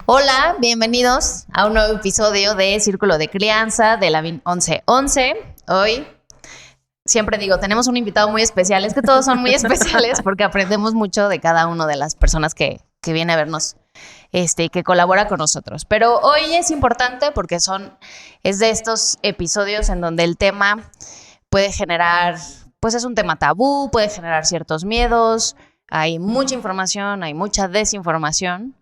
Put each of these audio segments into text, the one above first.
Hola, bienvenidos a un nuevo episodio de Círculo de Crianza de la VIN 1111. Hoy, siempre digo, tenemos un invitado muy especial. Es que todos son muy especiales porque aprendemos mucho de cada una de las personas que viene a vernos, que colabora con nosotros. Pero hoy es importante porque es de estos episodios en donde el tema puede generar, pues es un tema tabú, puede generar ciertos miedos, hay mucha información, hay mucha desinformación.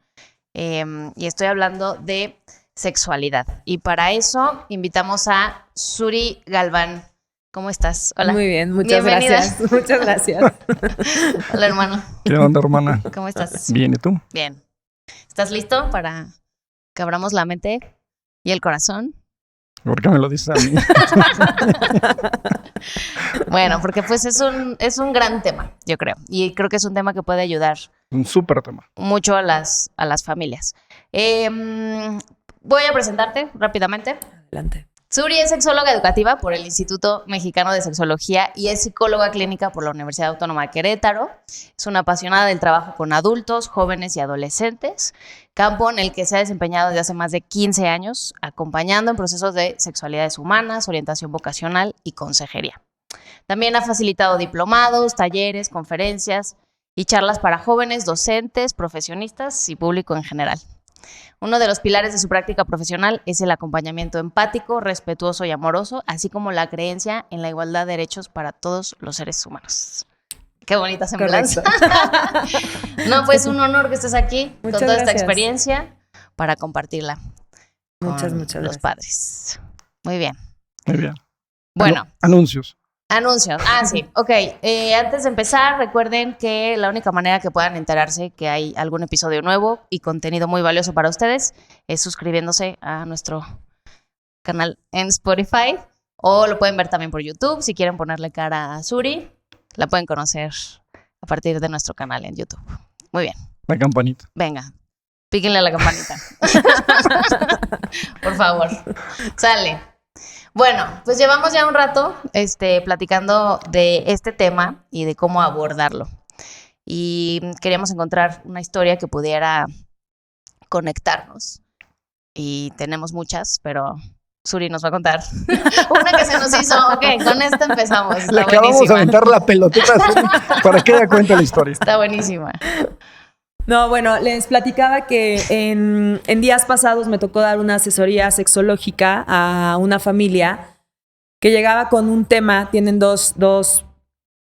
Y estoy hablando de sexualidad. Y para eso invitamos a Suri Galván. ¿Cómo estás? Hola. Muy bien, muchas gracias. Muchas gracias. Hola, hermano. ¿Qué onda, hermana? ¿Cómo estás? Bien, ¿y tú? Bien. ¿Estás listo para que abramos la mente y el corazón? ¿Por qué me lo dices a mí? Bueno, porque pues es un gran tema, yo creo. Y creo que es un tema que puede ayudar Un súper tema. mucho a las familias. Voy a presentarte rápidamente. Adelante. Suri es sexóloga educativa por el Instituto Mexicano de Sexología y es psicóloga clínica por la Universidad Autónoma de Querétaro. Es una apasionada del trabajo con adultos, jóvenes y adolescentes, campo en el que se ha desempeñado desde hace más de 15 años, acompañando en procesos de sexualidades humanas, orientación vocacional y consejería. También ha facilitado diplomados, talleres, conferencias y charlas para jóvenes, docentes, profesionistas y público en general. Uno de los pilares de su práctica profesional es el acompañamiento empático, respetuoso y amoroso, así como la creencia en la igualdad de derechos para todos los seres humanos. Qué bonita semblanza. No, pues un honor que estés aquí con toda esta experiencia para compartirla Muchas con gracias. los padres. Muy bien. Muy bien. Bueno. Anuncios. Anuncios. Sí. Ok. Antes de empezar, recuerden que la única manera que puedan enterarse que hay algún episodio nuevo y contenido muy valioso para ustedes es suscribiéndose a nuestro canal en Spotify, o lo pueden ver también por YouTube. Si quieren ponerle cara a Suri, la pueden conocer a partir de nuestro canal en YouTube. Muy bien. La campanita. Venga, píquenle a la campanita. Por favor. Sale. Bueno, pues llevamos ya un rato platicando de este tema y de cómo abordarlo. Y queríamos encontrar una historia que pudiera conectarnos. Y tenemos muchas, pero Suri nos va a contar una que se nos hizo. Ok, con esta empezamos. Está Le acabamos buenísima. de aventar la pelotita para que ella cuente la historia. Está buenísima. No, bueno, les platicaba que en días pasados me tocó dar una asesoría sexológica a una familia que llegaba con un tema. Tienen dos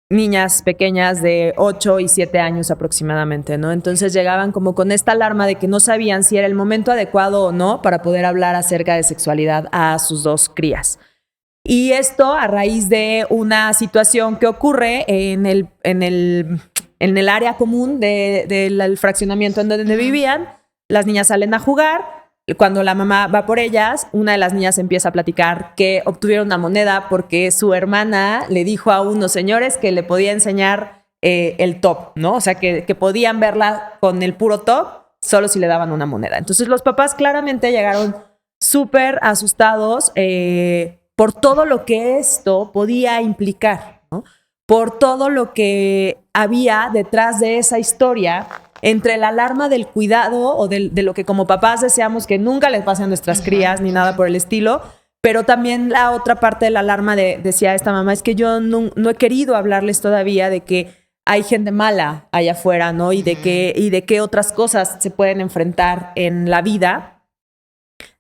niñas pequeñas de 8 y 7 años aproximadamente, ¿no? Entonces llegaban como con esta alarma de que no sabían si era el momento adecuado o no para poder hablar acerca de sexualidad a sus dos crías. Y esto a raíz de una situación que ocurre en el área común del fraccionamiento en donde vivían. Las niñas salen a jugar. Cuando la mamá va por ellas, una de las niñas empieza a platicar que obtuvieron una moneda porque su hermana le dijo a unos señores que le podía enseñar el top, ¿no? O sea, que podían verla con el puro top solo si le daban una moneda. Entonces los papás claramente llegaron súper asustados por todo lo que esto podía implicar, ¿no? Por todo lo que había detrás de esa historia, entre la alarma del cuidado o de lo que como papás deseamos que nunca les pase a nuestras crías ni nada por el estilo, pero también la otra parte de la alarma decía esta mamá, es que yo no he querido hablarles todavía de que hay gente mala allá afuera, ¿no? Y de qué otras cosas se pueden enfrentar en la vida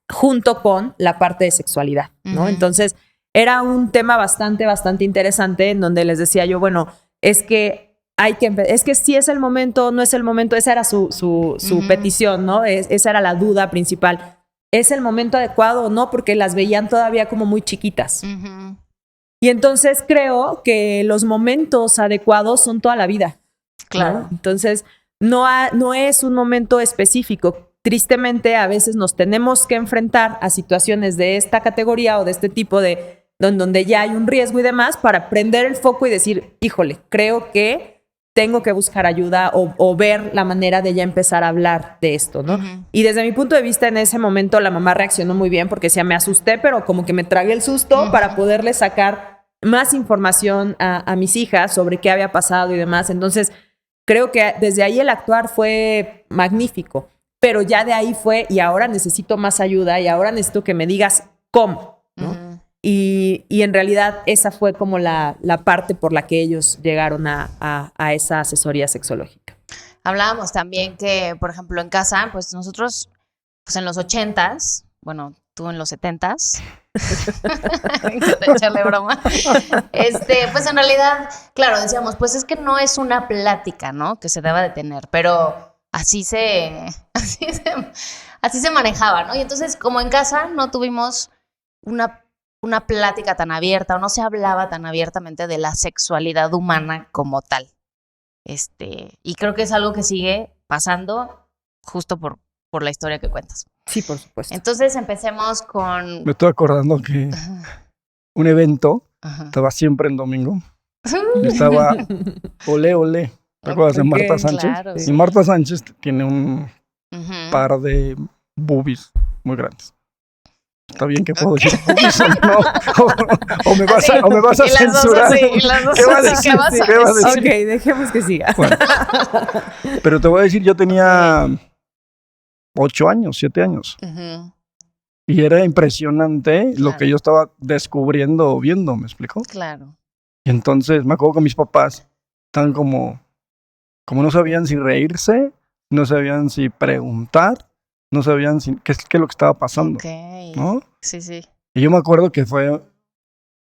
junto con la parte de sexualidad, ¿no? Entonces era un tema bastante interesante en donde les decía yo, bueno, es que si es el momento, no es el momento. Esa era su petición, ¿no? Esa era la duda principal. ¿Es el momento adecuado o no? Porque las veían todavía como muy chiquitas. Y entonces creo que los momentos adecuados son toda la vida. Claro. ¿no? Entonces no es un momento específico. Tristemente, a veces nos tenemos que enfrentar a situaciones de esta categoría o de este tipo donde ya hay un riesgo y demás, para prender el foco y decir, híjole, creo que tengo que buscar ayuda o ver la manera de ya empezar a hablar de esto, ¿no? Y desde mi punto de vista, en ese momento la mamá reaccionó muy bien porque decía, me asusté, pero como que me tragué el susto para poderle sacar más información a mis hijas sobre qué había pasado y demás. Entonces, creo que desde ahí el actuar fue magnífico. pero ya de ahí fue, y ahora necesito más ayuda, y ahora necesito que me digas cómo, ¿no? Ujú. Y en realidad esa fue como la parte por la que ellos llegaron a esa asesoría sexológica. Hablábamos también que, por ejemplo, en casa, pues nosotros, pues en los 80s, bueno, tú en los 70s, echarle broma, pues en realidad, claro, decíamos, pues es que no es una plática, ¿no? Que se deba de tener, pero así se manejaba, ¿no? Y entonces, como en casa no tuvimos una plática tan abierta o no se hablaba tan abiertamente de la sexualidad humana como tal. Y creo que es algo que sigue pasando justo por la historia que cuentas. Sí, por supuesto. Entonces empecemos con... Me estoy acordando que un evento Ajá. estaba siempre en domingo. Y estaba Olé Olé. ¿Te acuerdas de Ok, Marta Sánchez? claro, Y sí. Marta Sánchez tiene un Ujú. par de boobies muy grandes. Está bien que puedo decir boobies o no. O me vas a Y las dos censurar. así, y las dos ¿Qué vas a así, decir? ¿qué vas a ¿Qué vas a decir? Ok, dejemos que siga. Bueno, pero te voy a decir, yo tenía 8 años, 7 años. Ujú. Y era impresionante lo Claro. que yo estaba descubriendo o viendo, ¿me explicó? Claro. Y entonces me acuerdo que mis papás estaban como no sabían si reírse, no sabían si preguntar, no sabían qué es lo que estaba pasando, Ok. ¿no? Sí, sí. Y yo me acuerdo que fue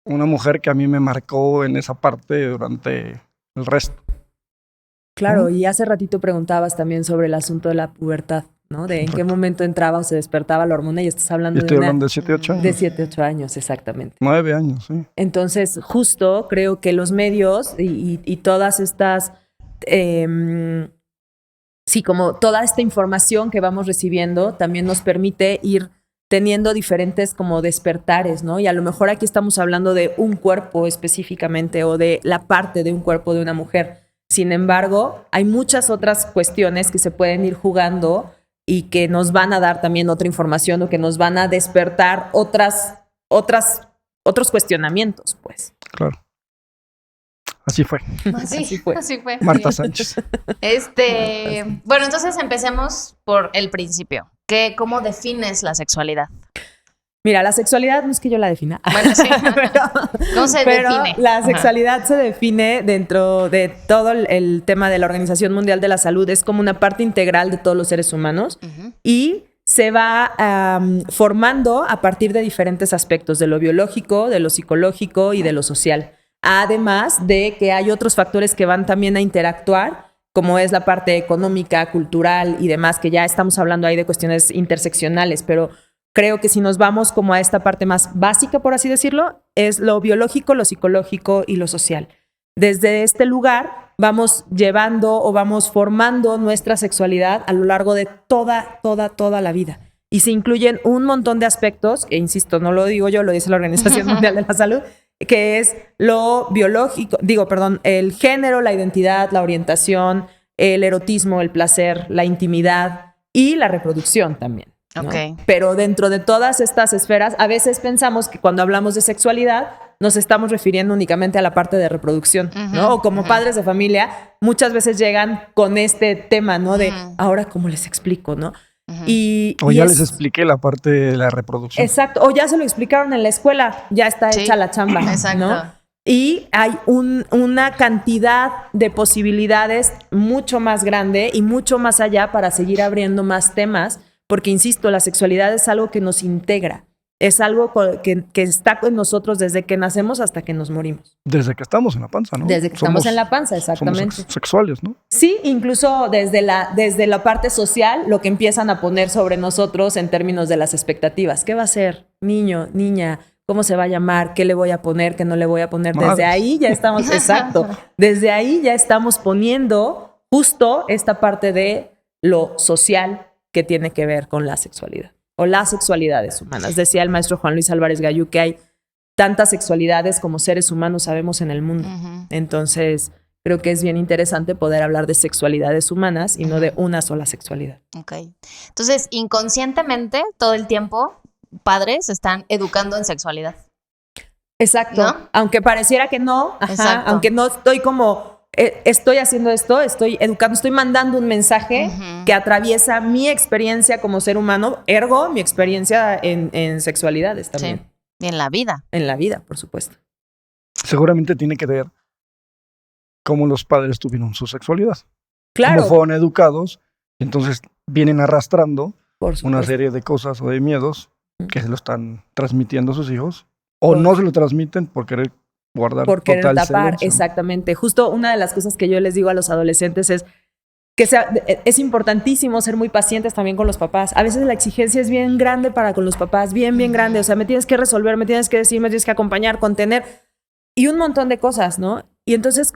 una mujer que a mí me marcó en esa parte durante el resto. Claro, y hace ratito preguntabas también sobre el asunto de la pubertad, ¿no? De en qué momento entraba o se despertaba la hormona y estás hablando Yo estoy de una hablando de 7, 8 años. de 7, 8 años, exactamente. 9 años, sí. Entonces, justo creo que los medios y todas estas, sí, como toda esta información que vamos recibiendo también nos permite ir teniendo diferentes como despertares, ¿no? Y a lo mejor aquí estamos hablando de un cuerpo específicamente o de la parte de un cuerpo de una mujer. Sin embargo, hay muchas otras cuestiones que se pueden ir jugando y que nos van a dar también otra información o que nos van a despertar otros cuestionamientos, pues. Claro. Así fue. Así fue. Marta Sánchez. Bueno, entonces empecemos por el principio. ¿Cómo defines la sexualidad? Mira, la sexualidad no es que yo la defina. Bueno, sí. ¿Cómo se Pero define? la sexualidad se define dentro de todo el tema de la Organización Mundial de la Salud. Es como una parte integral de todos los seres humanos Ujú. y se va formando a partir de diferentes aspectos, de lo biológico, de lo psicológico y de lo social. Además de que hay otros factores que van también a interactuar, como es la parte económica, cultural y demás, que ya estamos hablando ahí de cuestiones interseccionales, pero creo que si nos vamos como a esta parte más básica, por así decirlo, es lo biológico, lo psicológico y lo social. Desde este lugar vamos llevando o vamos formando nuestra sexualidad a lo largo de toda la vida. Y se incluyen un montón de aspectos, que insisto, no lo digo yo, lo dice la Organización Mundial de la Salud, que es lo biológico, el género, la identidad, la orientación, el erotismo, el placer, la intimidad y la reproducción también, ¿no? Ok. Pero dentro de todas estas esferas, a veces pensamos que cuando hablamos de sexualidad nos estamos refiriendo únicamente a la parte de reproducción, ¿no? O como padres de familia, muchas veces llegan con este tema, ¿no? De ahora, ¿cómo les explico, no? O ya les expliqué la parte de la reproducción. Exacto, o ya se lo explicaron en la escuela, ya está hecha la chamba, exacto. ¿no? Y hay una cantidad de posibilidades mucho más grande y mucho más allá para seguir abriendo más temas, porque insisto, la sexualidad es algo que nos integra, es algo que está con nosotros desde que nacemos hasta que nos morimos. Desde que estamos en la panza, ¿no? Desde que estamos en la panza, exactamente. Somos sexuales, ¿no? Sí, incluso desde la parte social, lo que empiezan a poner sobre nosotros en términos de las expectativas. ¿Qué va a ser? Niño, niña, ¿cómo se va a llamar? ¿Qué le voy a poner? ¿Qué no le voy a poner? Madre. Desde ahí ya estamos, exacto, desde ahí ya estamos poniendo justo esta parte de lo social que tiene que ver con la sexualidad o las sexualidades humanas. Decía el maestro Juan Luis Álvarez Gallú que hay tantas sexualidades como seres humanos sabemos en el mundo. Entonces, creo que es bien interesante poder hablar de sexualidades humanas y no de una sola sexualidad. Ok. Entonces, inconscientemente, todo el tiempo, padres se están educando en sexualidad. Exacto. ¿No? Aunque pareciera que no, Exacto. aunque no estoy como estoy haciendo esto, estoy educando, estoy mandando un mensaje que atraviesa mi experiencia como ser humano, ergo mi experiencia en sexualidades también. Sí. Y en la vida. En la vida, por supuesto. Seguramente tiene que ver cómo los padres tuvieron su sexualidad. Claro. Cómo fueron educados. Entonces vienen arrastrando Por una supuesto. serie de cosas o de miedos que se lo están transmitiendo a sus hijos. O no se lo transmiten por querer guardar Por querer total tapar, silencio. exactamente. Justo una de las cosas que yo les digo a los adolescentes es que es importantísimo ser muy pacientes también con los papás. A veces la exigencia es bien grande para con los papás, bien grande. O sea, me tienes que resolver, me tienes que decir, me tienes que acompañar, contener y un montón de cosas, ¿no? Y entonces,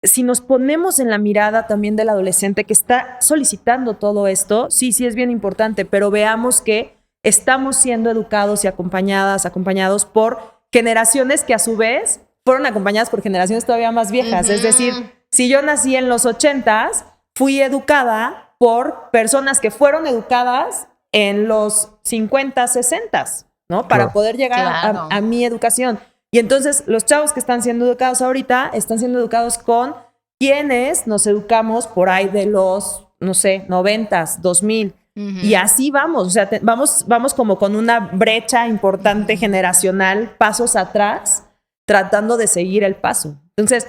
si nos ponemos en la mirada también del adolescente que está solicitando todo esto, sí es bien importante, pero veamos que estamos siendo educados y acompañados por generaciones que a su vez fueron acompañadas por generaciones todavía más viejas. Es decir, si yo nací en los 80s, fui educada por personas que fueron educadas en los 50, 60s, ¿no? Para poder llegar a mi educación. Y entonces los chavos que están siendo educados ahorita están siendo educados con quienes nos educamos por ahí de los, no sé, 90s, 2000. Y así vamos, o sea, vamos como con una brecha importante generacional, pasos atrás, tratando de seguir el paso. Entonces,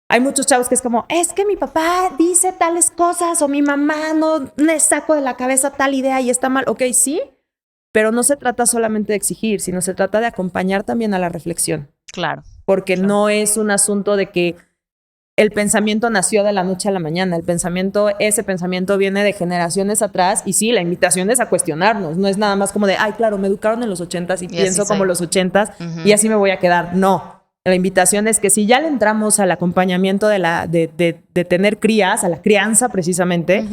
hay muchos chavos que es como, es que mi papá dice tales cosas o mi mamá no le saco de la cabeza tal idea y está mal. Ok, sí, pero no se trata solamente de exigir, sino se trata de acompañar también a la reflexión. Claro. Porque no es un asunto de que el pensamiento nació de la noche a la mañana. Ese pensamiento viene de generaciones atrás y sí, la invitación es a cuestionarnos. No es nada más como de, ay, claro, me educaron en los 80s y pienso como los 80s y así me voy a quedar. No. La invitación es que si ya le entramos al acompañamiento de tener crías, a la crianza precisamente,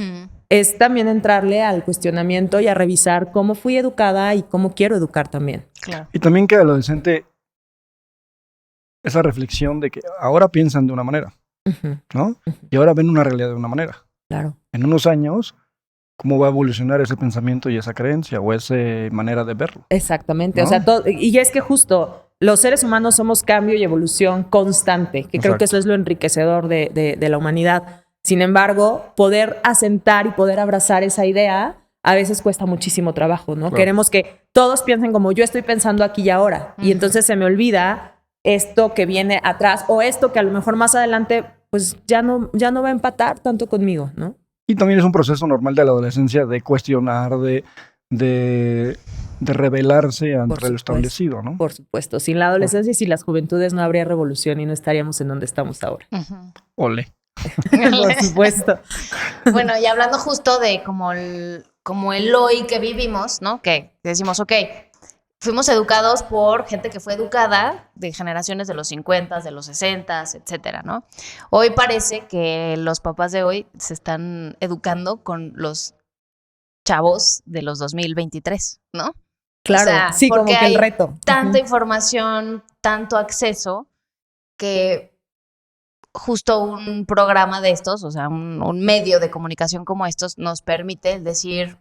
es también entrarle al cuestionamiento y a revisar cómo fui educada y cómo quiero educar también. Claro. Y también que el adolescente, esa reflexión de que ahora piensan de una manera, ¿no? Y ahora ven una realidad de una manera. Claro. En unos años, ¿cómo va a evolucionar ese pensamiento y esa creencia o esa manera de verlo? Exactamente. ¿No? O sea, y es que justo los seres humanos somos cambio y evolución constante, que creo que eso es lo enriquecedor de la humanidad. Sin embargo, poder asentar y poder abrazar esa idea a veces cuesta muchísimo trabajo, ¿no? Claro. Queremos que todos piensen como yo estoy pensando aquí y ahora. Y entonces se me olvida esto que viene atrás o esto que a lo mejor más adelante pues ya no va a empatar tanto conmigo, ¿no? Y también es un proceso normal de la adolescencia de cuestionar, de rebelarse ante lo establecido, ¿no? Por supuesto. Sin la adolescencia y sin las juventudes no habría revolución y no estaríamos en donde estamos ahora. Ole. Por supuesto. Bueno, y hablando justo de como el hoy que vivimos, ¿no? Que decimos, ok, fuimos educados por gente que fue educada de generaciones de los 50, de los 60, etcétera, ¿no? Hoy parece que los papás de hoy se están educando con los chavos de los 2023, ¿no? Claro, o sea, sí, como que el reto. Tanta información, tanto acceso, que justo un programa de estos, o sea, un medio de comunicación como estos, nos permite decir,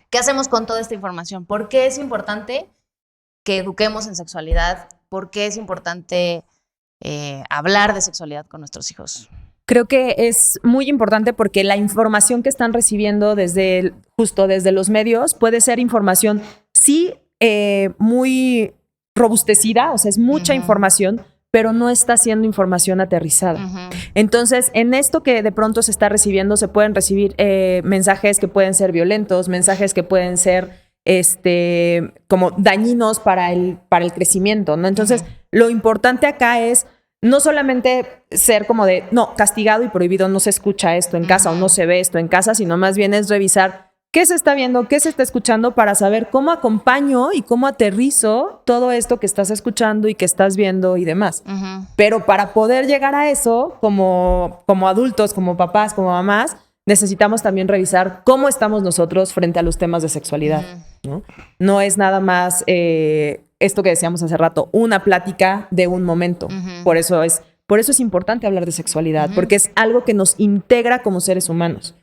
¿qué hacemos con toda esta información? ¿Por qué es importante que eduquemos en sexualidad? ¿Por qué es importante hablar de sexualidad con nuestros hijos? Creo que es muy importante porque la información que están recibiendo desde los medios puede ser información, sí, muy robustecida, o sea, es mucha información, pero no está siendo información aterrizada. Entonces, en esto que de pronto se está recibiendo, se pueden recibir mensajes que pueden ser violentos, mensajes que pueden ser como dañinos para el crecimiento, ¿no? Entonces, lo importante acá es no solamente ser como de, no, castigado y prohibido, no se escucha esto en casa o no se ve esto en casa, sino más bien es revisar qué se está viendo, qué se está escuchando para saber cómo acompaño y cómo aterrizo todo esto que estás escuchando y que estás viendo y demás. Pero para poder llegar a eso, como adultos, como papás, como mamás, necesitamos también revisar cómo estamos nosotros frente a los temas de sexualidad, ¿no? No es nada más esto que decíamos hace rato, una plática de un momento. Por eso es importante hablar de sexualidad, porque es algo que nos integra como seres humanos.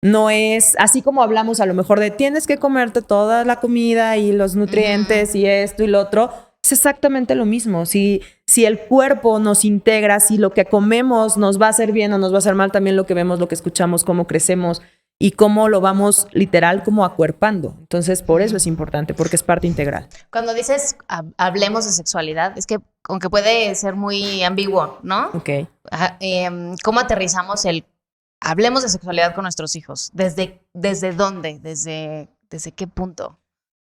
No es así como hablamos a lo mejor de tienes que comerte toda la comida y los nutrientes y esto y lo otro. Es exactamente lo mismo. Si si el cuerpo nos integra, si lo que comemos nos va a hacer bien o nos va a hacer mal, también lo que vemos, lo que escuchamos, cómo crecemos y cómo lo vamos literal como acuerpando. Entonces, por eso es importante, porque es parte integral. Cuando dices hablemos de sexualidad, es que aunque puede ser muy ambiguo, ¿no? Ok. ¿Cómo aterrizamos el hablemos de sexualidad con nuestros hijos? ¿Desde dónde? ¿Desde qué punto?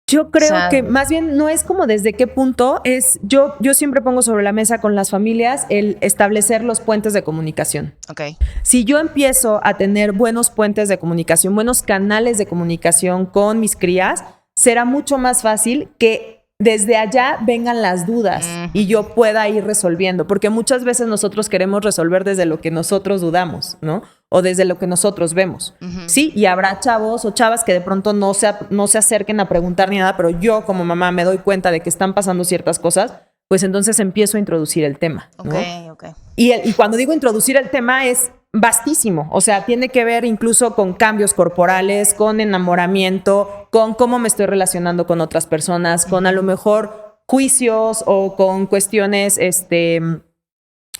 Yo creo O sea, que más bien no es como desde qué punto, es yo siempre pongo sobre la mesa con las familias el establecer los puentes de comunicación. Ok. Si yo empiezo a tener buenos puentes de comunicación, buenos canales de comunicación con mis crías, será mucho más fácil que desde allá vengan las dudas y yo pueda ir resolviendo, porque muchas veces nosotros queremos resolver desde lo que nosotros dudamos, ¿no? O desde lo que nosotros vemos. Sí, y habrá chavos o chavas que de pronto no se acerquen a preguntar ni nada, pero yo como mamá me doy cuenta de que están pasando ciertas cosas, pues entonces empiezo a introducir el tema, ¿no? Ok. Y cuando digo introducir el tema es vastísimo, o sea, tiene que ver incluso con cambios corporales, con enamoramiento, con cómo me estoy relacionando con otras personas, con a lo mejor juicios o con cuestiones,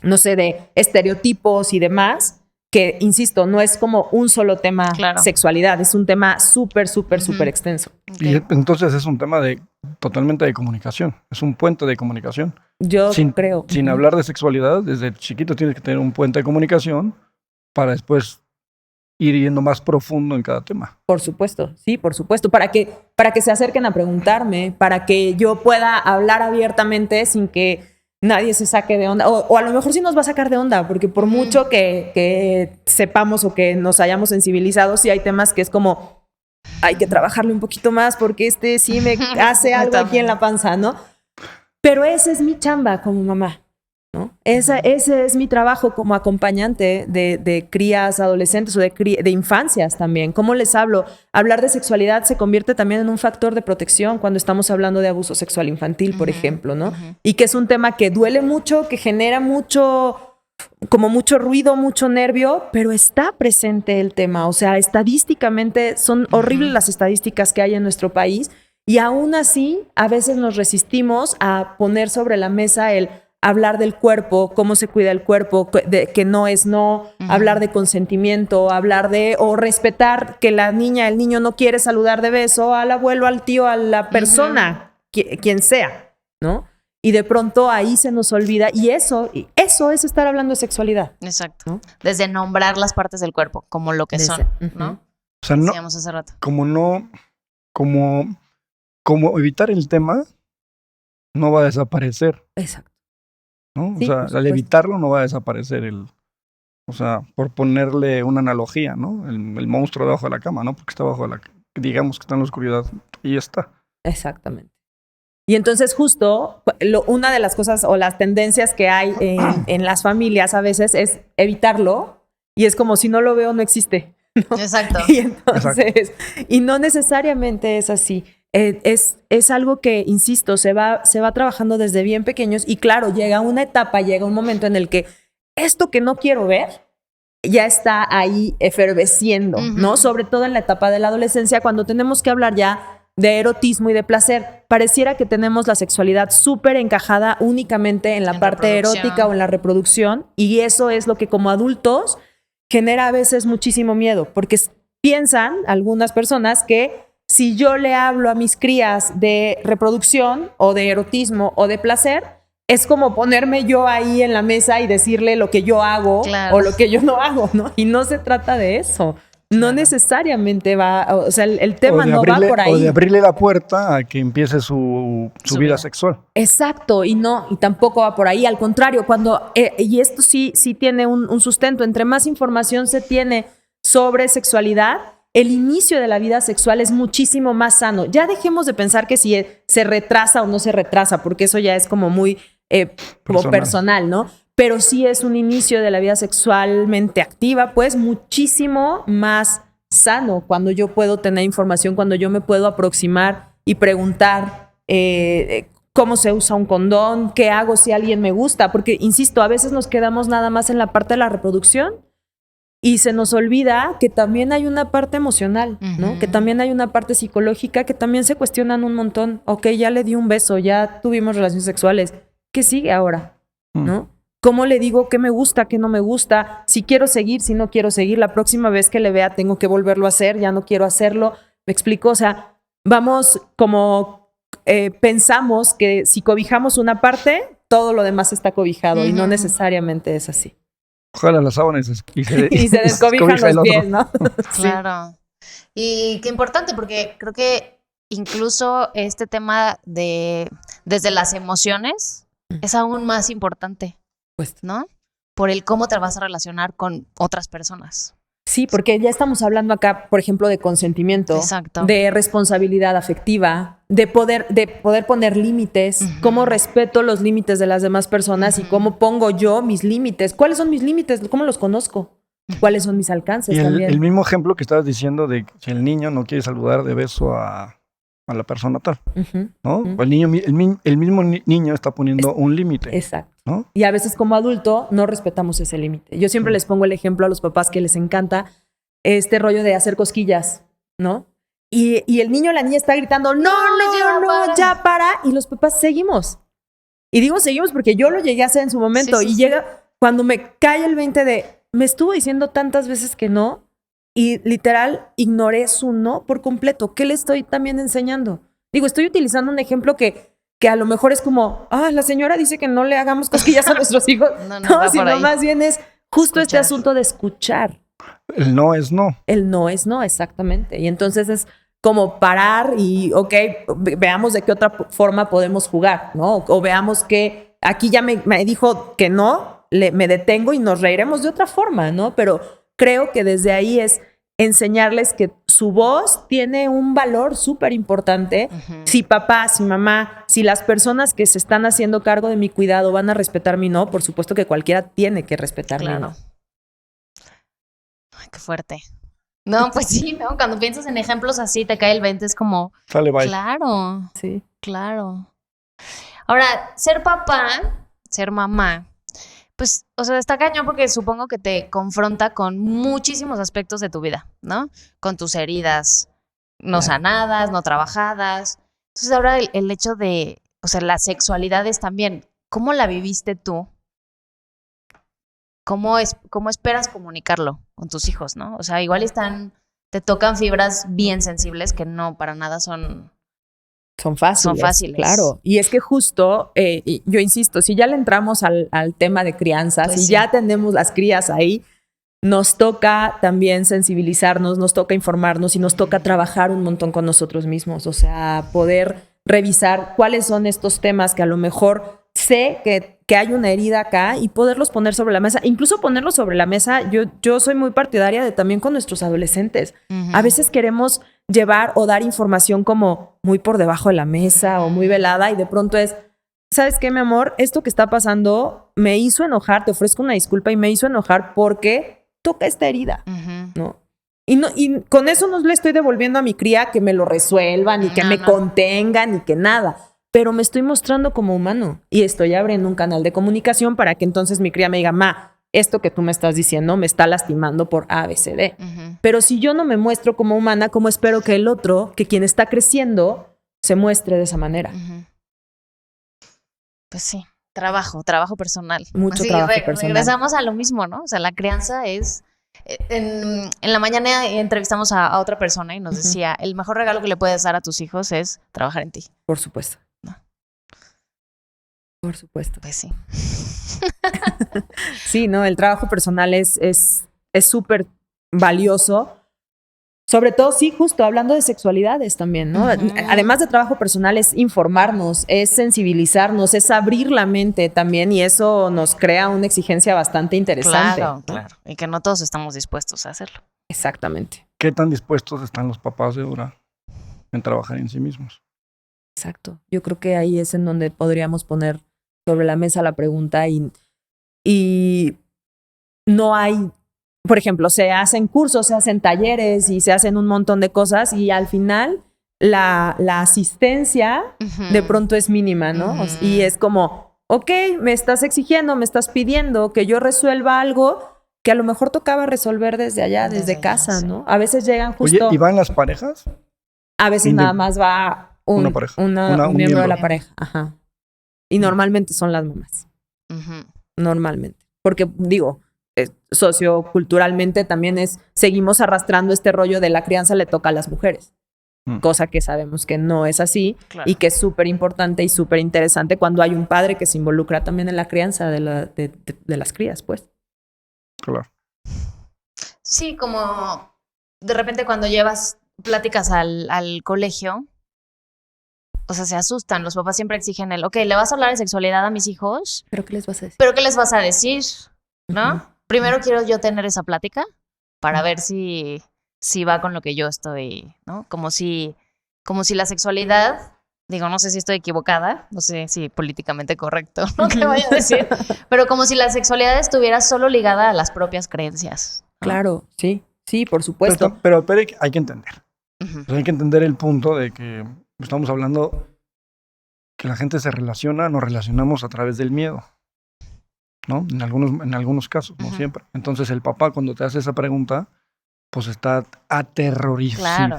no sé, de estereotipos y demás, que, insisto, no es como un solo tema sexualidad, es un tema súper extenso. Y entonces es un tema totalmente de comunicación, es un puente de comunicación. Yo creo. Sin hablar de sexualidad, desde chiquito tienes que tener un puente de comunicación para después ir yendo más profundo en cada tema. Por supuesto, sí, por supuesto. Para que se acerquen a preguntarme, para que yo pueda hablar abiertamente sin que nadie se saque de onda. O a lo mejor sí nos va a sacar de onda, porque por mucho que sepamos o que nos hayamos sensibilizado, sí hay temas que es como, hay que trabajarle un poquito más porque sí me hace algo aquí en la panza, ¿no? Pero esa es mi chamba como mamá, ¿no? Ese es mi trabajo como acompañante de crías, adolescentes o de infancias también. ¿Cómo les hablo? Hablar de sexualidad se convierte también en un factor de protección cuando estamos hablando de abuso sexual infantil, por ejemplo, ¿no? Y que es un tema que duele mucho, que genera mucho ruido, mucho nervio, pero está presente el tema. O sea, estadísticamente son horribles las estadísticas que hay en nuestro país y aún así a veces nos resistimos a poner sobre la mesa el hablar del cuerpo, cómo se cuida el cuerpo, que no es no, hablar de consentimiento, o respetar que la niña, el niño no quiere saludar de beso al abuelo, al tío, a la persona, quien sea, ¿no? Y de pronto ahí se nos olvida y eso es estar hablando de sexualidad. Exacto. ¿No? Desde nombrar las partes del cuerpo como lo que son, ¿no? O sea, no, decíamos hace rato. Como evitar el tema no va a desaparecer. Exacto. ¿No? Sí, o sea, al evitarlo no va a desaparecer o sea, por ponerle una analogía, ¿no? El monstruo debajo de la cama, ¿no? Porque está digamos que está en la oscuridad y ya está. Exactamente. Y entonces justo una de las cosas o las tendencias que hay en las familias a veces es evitarlo y es como si no lo veo no existe, ¿no? Exacto. Y entonces, y no necesariamente es así. Es algo que, insisto, se va trabajando desde bien pequeños y claro, llega un momento en el que esto que no quiero ver ya está ahí efervesciendo, ¿no? Sobre todo en la etapa de la adolescencia, cuando tenemos que hablar ya de erotismo y de placer. Pareciera que tenemos la sexualidad súper encajada únicamente en la parte erótica o en la reproducción y eso es lo que como adultos genera a veces muchísimo miedo, porque piensan algunas personas que si yo le hablo a mis crías de reproducción o de erotismo o de placer, es como ponerme yo ahí en la mesa y decirle lo que yo hago o lo que yo no hago, ¿no? Y no se trata de eso. No necesariamente o sea, el tema no va por ahí. O de abrirle la puerta a que empiece su vida sexual. Exacto, y tampoco va por ahí. Al contrario, y esto sí tiene un sustento. Entre más información se tiene sobre sexualidad, el inicio de la vida sexual es muchísimo más sano. Ya dejemos de pensar que si se retrasa o no se retrasa, porque eso ya es como muy como personal, ¿no? Pero sí es un inicio de la vida sexualmente activa, pues muchísimo más sano cuando yo puedo tener información, cuando yo me puedo aproximar y preguntar cómo se usa un condón, qué hago si alguien me gusta, porque, insisto, a veces nos quedamos nada más en la parte de la reproducción y se nos olvida que también hay una parte emocional, ¿no? Que también hay una parte psicológica, que también se cuestionan un montón. Ok, ya le di un beso, ya tuvimos relaciones sexuales, ¿qué sigue ahora? ¿no? ¿Cómo le digo qué me gusta, qué no me gusta? Si quiero seguir, si no quiero seguir. La próxima vez que le vea tengo que volverlo a hacer, ya no quiero hacerlo. ¿Me explico? O sea, vamos como pensamos que si cobijamos una parte, todo lo demás está cobijado y no necesariamente es así. Ojalá las sábanas y se descobijan los pies, ¿no? Claro. Y qué importante, porque creo que incluso este tema desde las emociones es aún más importante, Pues, ¿no? Por el cómo te vas a relacionar con otras personas. sí, porque ya estamos hablando acá, por ejemplo, de consentimiento, Exacto. de responsabilidad afectiva, de poder poner límites, cómo respeto los límites de las demás personas y cómo pongo yo mis límites. ¿Cuáles son mis límites? ¿Cómo los conozco? ¿Cuáles son mis alcances Y también? el mismo ejemplo que estabas diciendo de si el niño no quiere saludar de beso a la persona tal, ¿no? El mismo niño está poniendo un límite. Exacto. ¿No? Y a veces como adulto no respetamos ese límite. Yo siempre les pongo el ejemplo a los papás que les encanta este rollo de hacer cosquillas, ¿no? Y el niño o la niña está gritando, no, ya para. Y los papás seguimos. Y digo seguimos porque yo lo llegué a hacer en su momento. Sí, y llega cuando me cae el 20 de, me estuvo diciendo tantas veces que no y literal ignoré su no por completo. ¿Qué le estoy también enseñando? Digo, estoy utilizando un ejemplo que a lo mejor es como, la señora dice que no le hagamos cosquillas a nuestros hijos. No, sino más bien es justo este asunto de escuchar. El no es no. El no es no, exactamente. Y entonces es como parar y, veamos de qué otra forma podemos jugar, ¿no? O veamos que aquí ya me dijo que no, me detengo y nos reiremos de otra forma, ¿no? Pero creo que desde ahí es enseñarles que su voz tiene un valor súper importante. Si papá, si mamá, si las personas que se están haciendo cargo de mi cuidado van a respetar mi no, por supuesto que cualquiera tiene que respetar mi no. Ay, qué fuerte. No, pues sí, ¿no? Cuando piensas en ejemplos así, te cae el 20, es como... Sale, bye. Claro. Sí. Claro. Ahora, ser papá, ser mamá, pues, o sea, está cañón porque supongo que te confronta con muchísimos aspectos de tu vida, ¿no? Con tus heridas no sanadas, no trabajadas. Entonces ahora el hecho de, o sea, las sexualidades también, ¿cómo la viviste tú? ¿Cómo esperas comunicarlo con tus hijos, no? O sea, igual te tocan fibras bien sensibles que no para nada son fáciles. Claro. Y es que justo, yo insisto, si ya le entramos al tema de crianza, pues si ya tenemos las crías ahí, nos toca también sensibilizarnos, nos toca informarnos y nos toca trabajar un montón con nosotros mismos. O sea, poder revisar cuáles son estos temas que a lo mejor sé que hay una herida acá y poderlos poner sobre la mesa. Incluso ponerlos sobre la mesa, yo soy muy partidaria de también con nuestros adolescentes. A veces queremos llevar o dar información como muy por debajo de la mesa o muy velada y de pronto es, ¿sabes qué, mi amor? Esto que está pasando me hizo enojar, te ofrezco una disculpa y me hizo enojar porque toca esta herida, ¿no? Y con eso no le estoy devolviendo a mi cría que me lo resuelvan y que me contengan y que nada. Pero me estoy mostrando como humano y estoy abriendo un canal de comunicación para que entonces mi cría me diga, esto que tú me estás diciendo me está lastimando por A, B, C, D. Pero si yo no me muestro como humana, ¿cómo espero que el otro, que quien está creciendo, se muestre de esa manera? Pues sí, trabajo personal. Mucho trabajo personal. Regresamos a lo mismo, ¿no? O sea, la crianza es... En la mañana entrevistamos a otra persona y nos decía, el mejor regalo que le puedes dar a tus hijos es trabajar en ti. Por supuesto. No. Por supuesto. Pues sí. Sí, ¿no? El trabajo personal es súper valioso. Sobre todo, sí, justo hablando de sexualidades también, ¿no? Además de trabajo personal, es informarnos, es sensibilizarnos, es abrir la mente también y eso nos crea una exigencia bastante interesante. Claro, ¿no? claro. Y que no todos estamos dispuestos a hacerlo. Exactamente. ¿Qué tan dispuestos están los papás de ahora en trabajar en sí mismos? Exacto. Yo creo que ahí es en donde podríamos poner sobre la mesa la pregunta y no hay... Por ejemplo, se hacen cursos, se hacen talleres y se hacen un montón de cosas y al final la asistencia de pronto es mínima, ¿no? Y es como, me estás exigiendo, me estás pidiendo que yo resuelva algo que a lo mejor tocaba resolver desde allá, desde casa, sí. ¿no? A veces llegan justo... Oye, ¿y van las parejas? A veces nada más va un pareja. un miembro de la pareja. Ajá. Y normalmente son las mamás. Ujú. normalmente. Porque digo, socioculturalmente también seguimos arrastrando este rollo de la crianza le toca a las mujeres. Cosa que sabemos que no es así, Claro. y que es súper importante y súper interesante cuando hay un padre que se involucra también en la crianza de las crías, pues. Claro. Sí, como de repente cuando llevas pláticas al colegio, o sea, se asustan. Los papás siempre exigen ok, ¿le vas a hablar de sexualidad a mis hijos? ¿Pero qué les vas a decir? ¿Pero qué les vas a decir? ¿No? Ujú. Primero quiero yo tener esa plática para ver si va con lo que yo estoy, ¿no? Como si la sexualidad, digo, no sé si estoy equivocada, no sé si políticamente correcto lo que vaya a decir, pero como si la sexualidad estuviera solo ligada a las propias creencias, ¿no? Claro, sí, por supuesto. Pero hay que entender. Ujú. O sea, hay que entender el punto de que estamos hablando que la gente se relaciona, nos relacionamos a través del miedo, ¿no? En algunos casos, no Ujú. siempre. Entonces el papá cuando te hace esa pregunta, pues está Claro,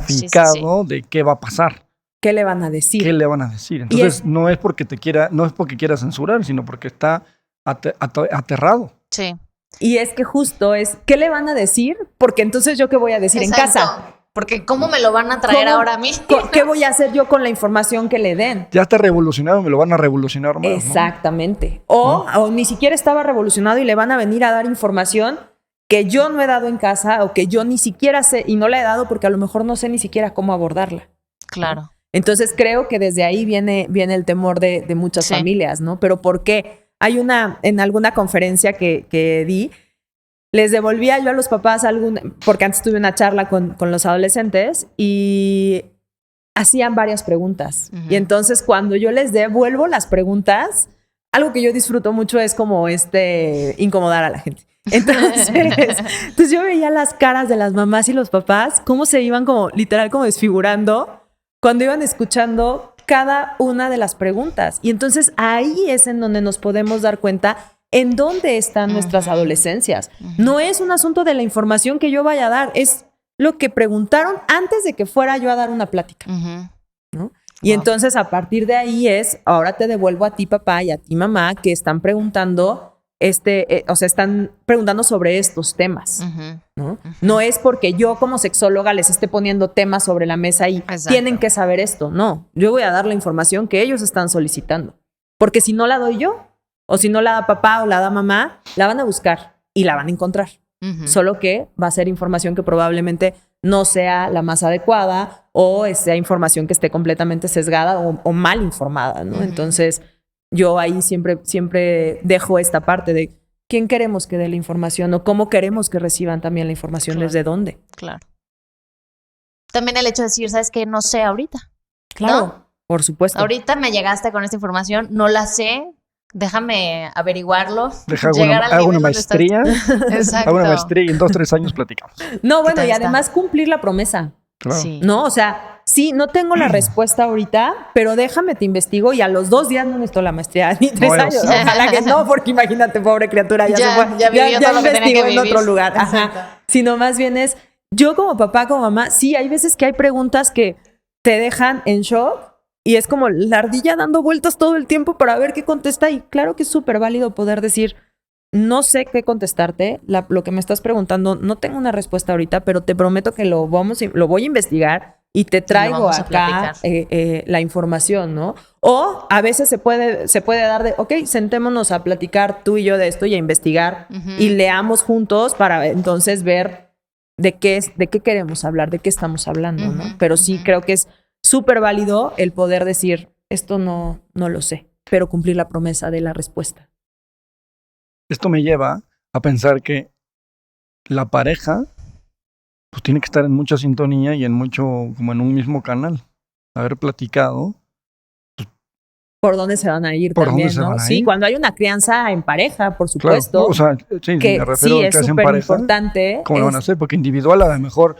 sí, aterrorizado de qué va a pasar, ¿Qué le van a decir? qué le van a decir. Entonces no es porque quiera censurar, sino porque está aterrado. Sí. Y es que justo ¿qué le van a decir? Porque entonces yo qué voy a decir en Exacto. casa. Porque ¿cómo me lo van a traer ahora a mí? ¿Qué voy a hacer yo con la información que le den? Ya está revolucionado, me lo van a revolucionar más, ¿no? Exactamente. O ni siquiera estaba revolucionado y le van a venir a dar información que yo no he dado en casa o que yo ni siquiera sé, y no la he dado porque a lo mejor no sé ni siquiera cómo abordarla. Claro. Entonces creo que desde ahí viene el temor de muchas familias, ¿no? Pero ¿por qué? En alguna conferencia que di, les devolvía yo a los papás porque antes tuve una charla con los adolescentes y hacían varias preguntas. Uh-huh. Y entonces cuando yo les devuelvo las preguntas, algo que yo disfruto mucho es como incomodar a la gente. Entonces yo veía las caras de las mamás y los papás, cómo se iban como literal como desfigurando cuando iban escuchando cada una de las preguntas. Y entonces ahí es en donde nos podemos dar cuenta en dónde están nuestras adolescencias. No es un asunto de la información que yo vaya a dar, es lo que preguntaron antes de que fuera yo a dar una plática, ¿no? Y entonces a partir de ahí ahora te devuelvo a ti papá y a ti mamá que están preguntando están preguntando sobre estos temas, ¿no? No es porque yo como sexóloga les esté poniendo temas sobre la mesa y tienen que saber esto, no. Yo voy a dar la información que ellos están solicitando, porque si no la doy yo, o si no la da papá o la da mamá, la van a buscar y la van a encontrar. Solo que va a ser información que probablemente no sea la más adecuada o sea información que esté completamente sesgada o mal informada, ¿no? Entonces yo ahí siempre dejo esta parte de quién queremos que dé la información o cómo queremos que reciban también la información, desde dónde. Claro. También el hecho de decir, ¿sabes qué? No sé ahorita. Claro, ¿no? Por supuesto. Ahorita me llegaste con esta información, no la sé, déjame averiguarlo. Hago una maestría. Exacto. Hago una maestría y en 2-3 años platicamos. No, bueno, y además cumplir la promesa. Claro. Sí. No, o sea, sí, no tengo la respuesta ahorita, pero déjame te investigo y a los 2 días no necesito la maestría, ni 3 años. Ojalá que no, porque imagínate, pobre criatura, ya investigó en otro lugar. Ajá. Sino más bien yo como papá, como mamá, sí, hay veces que hay preguntas que te dejan en shock y es como la ardilla dando vueltas todo el tiempo para ver qué contesta. Y claro que es súper válido poder decir, no sé qué contestarte, lo que me estás preguntando, no tengo una respuesta ahorita, pero te prometo que lo voy a investigar y te traigo acá la información, ¿no? O a veces se puede dar sentémonos a platicar tú y yo de esto y a investigar y leamos juntos para entonces ver de qué queremos hablar, de qué estamos hablando, ¿no? Pero sí creo que es súper válido el poder decir, esto no lo sé, pero cumplir la promesa de la respuesta. Esto me lleva a pensar que la pareja pues tiene que estar en mucha sintonía y como en un mismo canal. Haber platicado. Por dónde se van a ir también, ¿no? Sí, cuando hay una crianza en pareja, por supuesto. Claro, o sea, sí, que me refiero a es súper importante. ¿Cómo lo van a hacer? Porque individual a lo mejor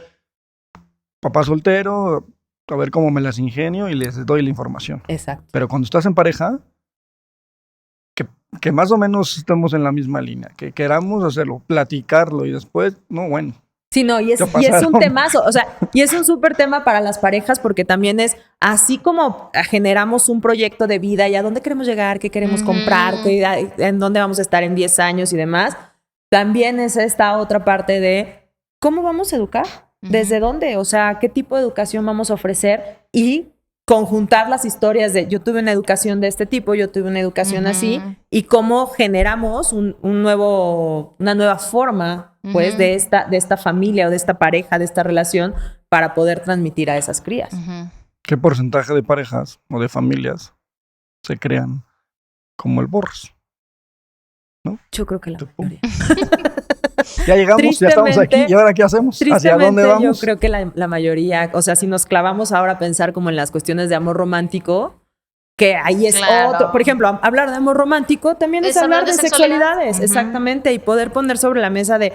papá soltero, a ver cómo me las ingenio y les doy la información. Exacto. Pero cuando estás en pareja, que más o menos estemos en la misma línea, que queramos hacerlo, platicarlo y después, no, bueno, Sí, no, y es un temazo, o sea, y es un súper tema para las parejas porque también es así como generamos un proyecto de vida y a dónde queremos llegar, qué queremos comprar, en dónde vamos a estar en 10 años y demás, también es esta otra parte de cómo vamos a educar, desde dónde, o sea, qué tipo de educación vamos a ofrecer y conjuntar las historias de yo tuve una educación de este tipo, yo tuve una educación así, y cómo generamos una nueva forma pues de esta familia o de esta pareja, de esta relación para poder transmitir a esas crías. ¿Qué porcentaje de parejas o de familias se crean como el Borras? ¿No? Yo creo que la mayoría. Ya llegamos, ya estamos aquí, ¿y ahora qué hacemos? ¿Hacia dónde vamos? Yo creo que la mayoría, o sea, si nos clavamos ahora a pensar como en las cuestiones de amor romántico, que ahí es otro, por ejemplo, hablar de amor romántico también es hablar de sexualidades, exactamente, y poder poner sobre la mesa de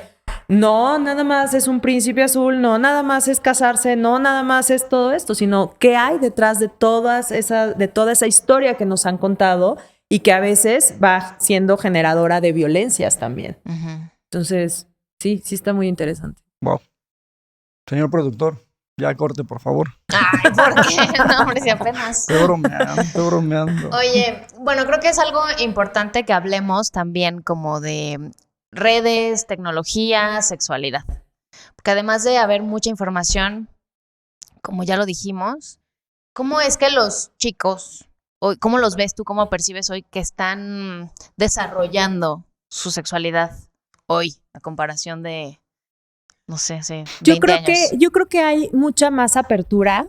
no, nada más es un príncipe azul, no, nada más es casarse, no, nada más es todo esto, sino qué hay detrás de toda esa historia que nos han contado y que a veces va siendo generadora de violencias también. Entonces, sí está muy interesante. Wow. Señor productor, ya corte, por favor. Ay, ¿por qué? No, hombre, si apenas. Estoy bromeando. Oye, bueno, creo que es algo importante que hablemos también como de redes, tecnología, sexualidad. Porque además de haber mucha información, como ya lo dijimos, ¿cómo es que los chicos, o cómo los ves tú, cómo percibes hoy que están desarrollando su sexualidad hoy, a comparación de, no sé, hace 20 años? Yo creo que hay mucha más apertura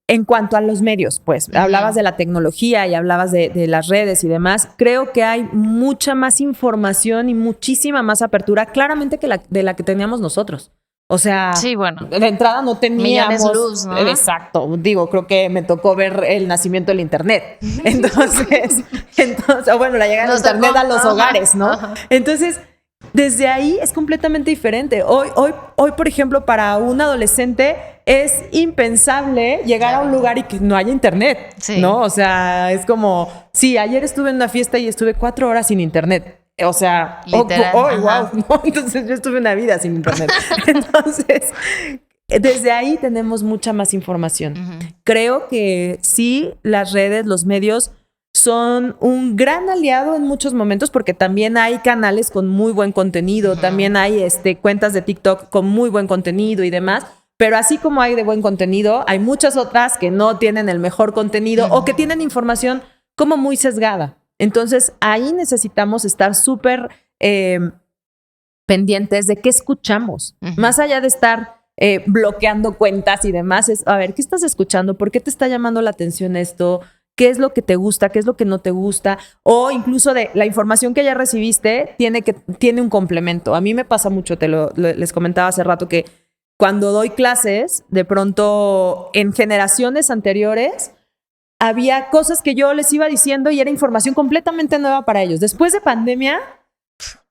en cuanto a los medios, pues. Hablabas de la tecnología y hablabas de las redes y demás. Creo que hay mucha más información y muchísima más apertura, claramente que de la que teníamos nosotros. O sea, sí, bueno, de entrada no teníamos... millones de luz, ¿no? Exacto. Digo, creo que me tocó ver el nacimiento del Internet. Entonces bueno, la llegada del Internet a los hogares, ¿no? Entonces, desde ahí es completamente diferente. Hoy, por ejemplo, para un adolescente es impensable llegar a un lugar y que no haya Internet, ¿no? O sea, es como, sí, ayer estuve en una fiesta y estuve 4 horas sin Internet. O sea, wow, ¿no? Entonces yo estuve una vida sin Internet. Entonces, desde ahí tenemos mucha más información. Creo que sí, las redes, los medios son un gran aliado en muchos momentos porque también hay canales con muy buen contenido, también hay cuentas de TikTok con muy buen contenido y demás, pero así como hay de buen contenido, hay muchas otras que no tienen el mejor contenido o que tienen información como muy sesgada. Entonces, ahí necesitamos estar súper pendientes de qué escuchamos. Más allá de estar bloqueando cuentas y demás, es, a ver, ¿qué estás escuchando? ¿Por qué te está llamando la atención esto? ¿Qué es lo que te gusta? ¿Qué es lo que no te gusta? O incluso de la información que ya recibiste tiene un complemento. A mí me pasa mucho, les comentaba hace rato que cuando doy clases, de pronto en generaciones anteriores, había cosas que yo les iba diciendo y era información completamente nueva para ellos. Después de pandemia,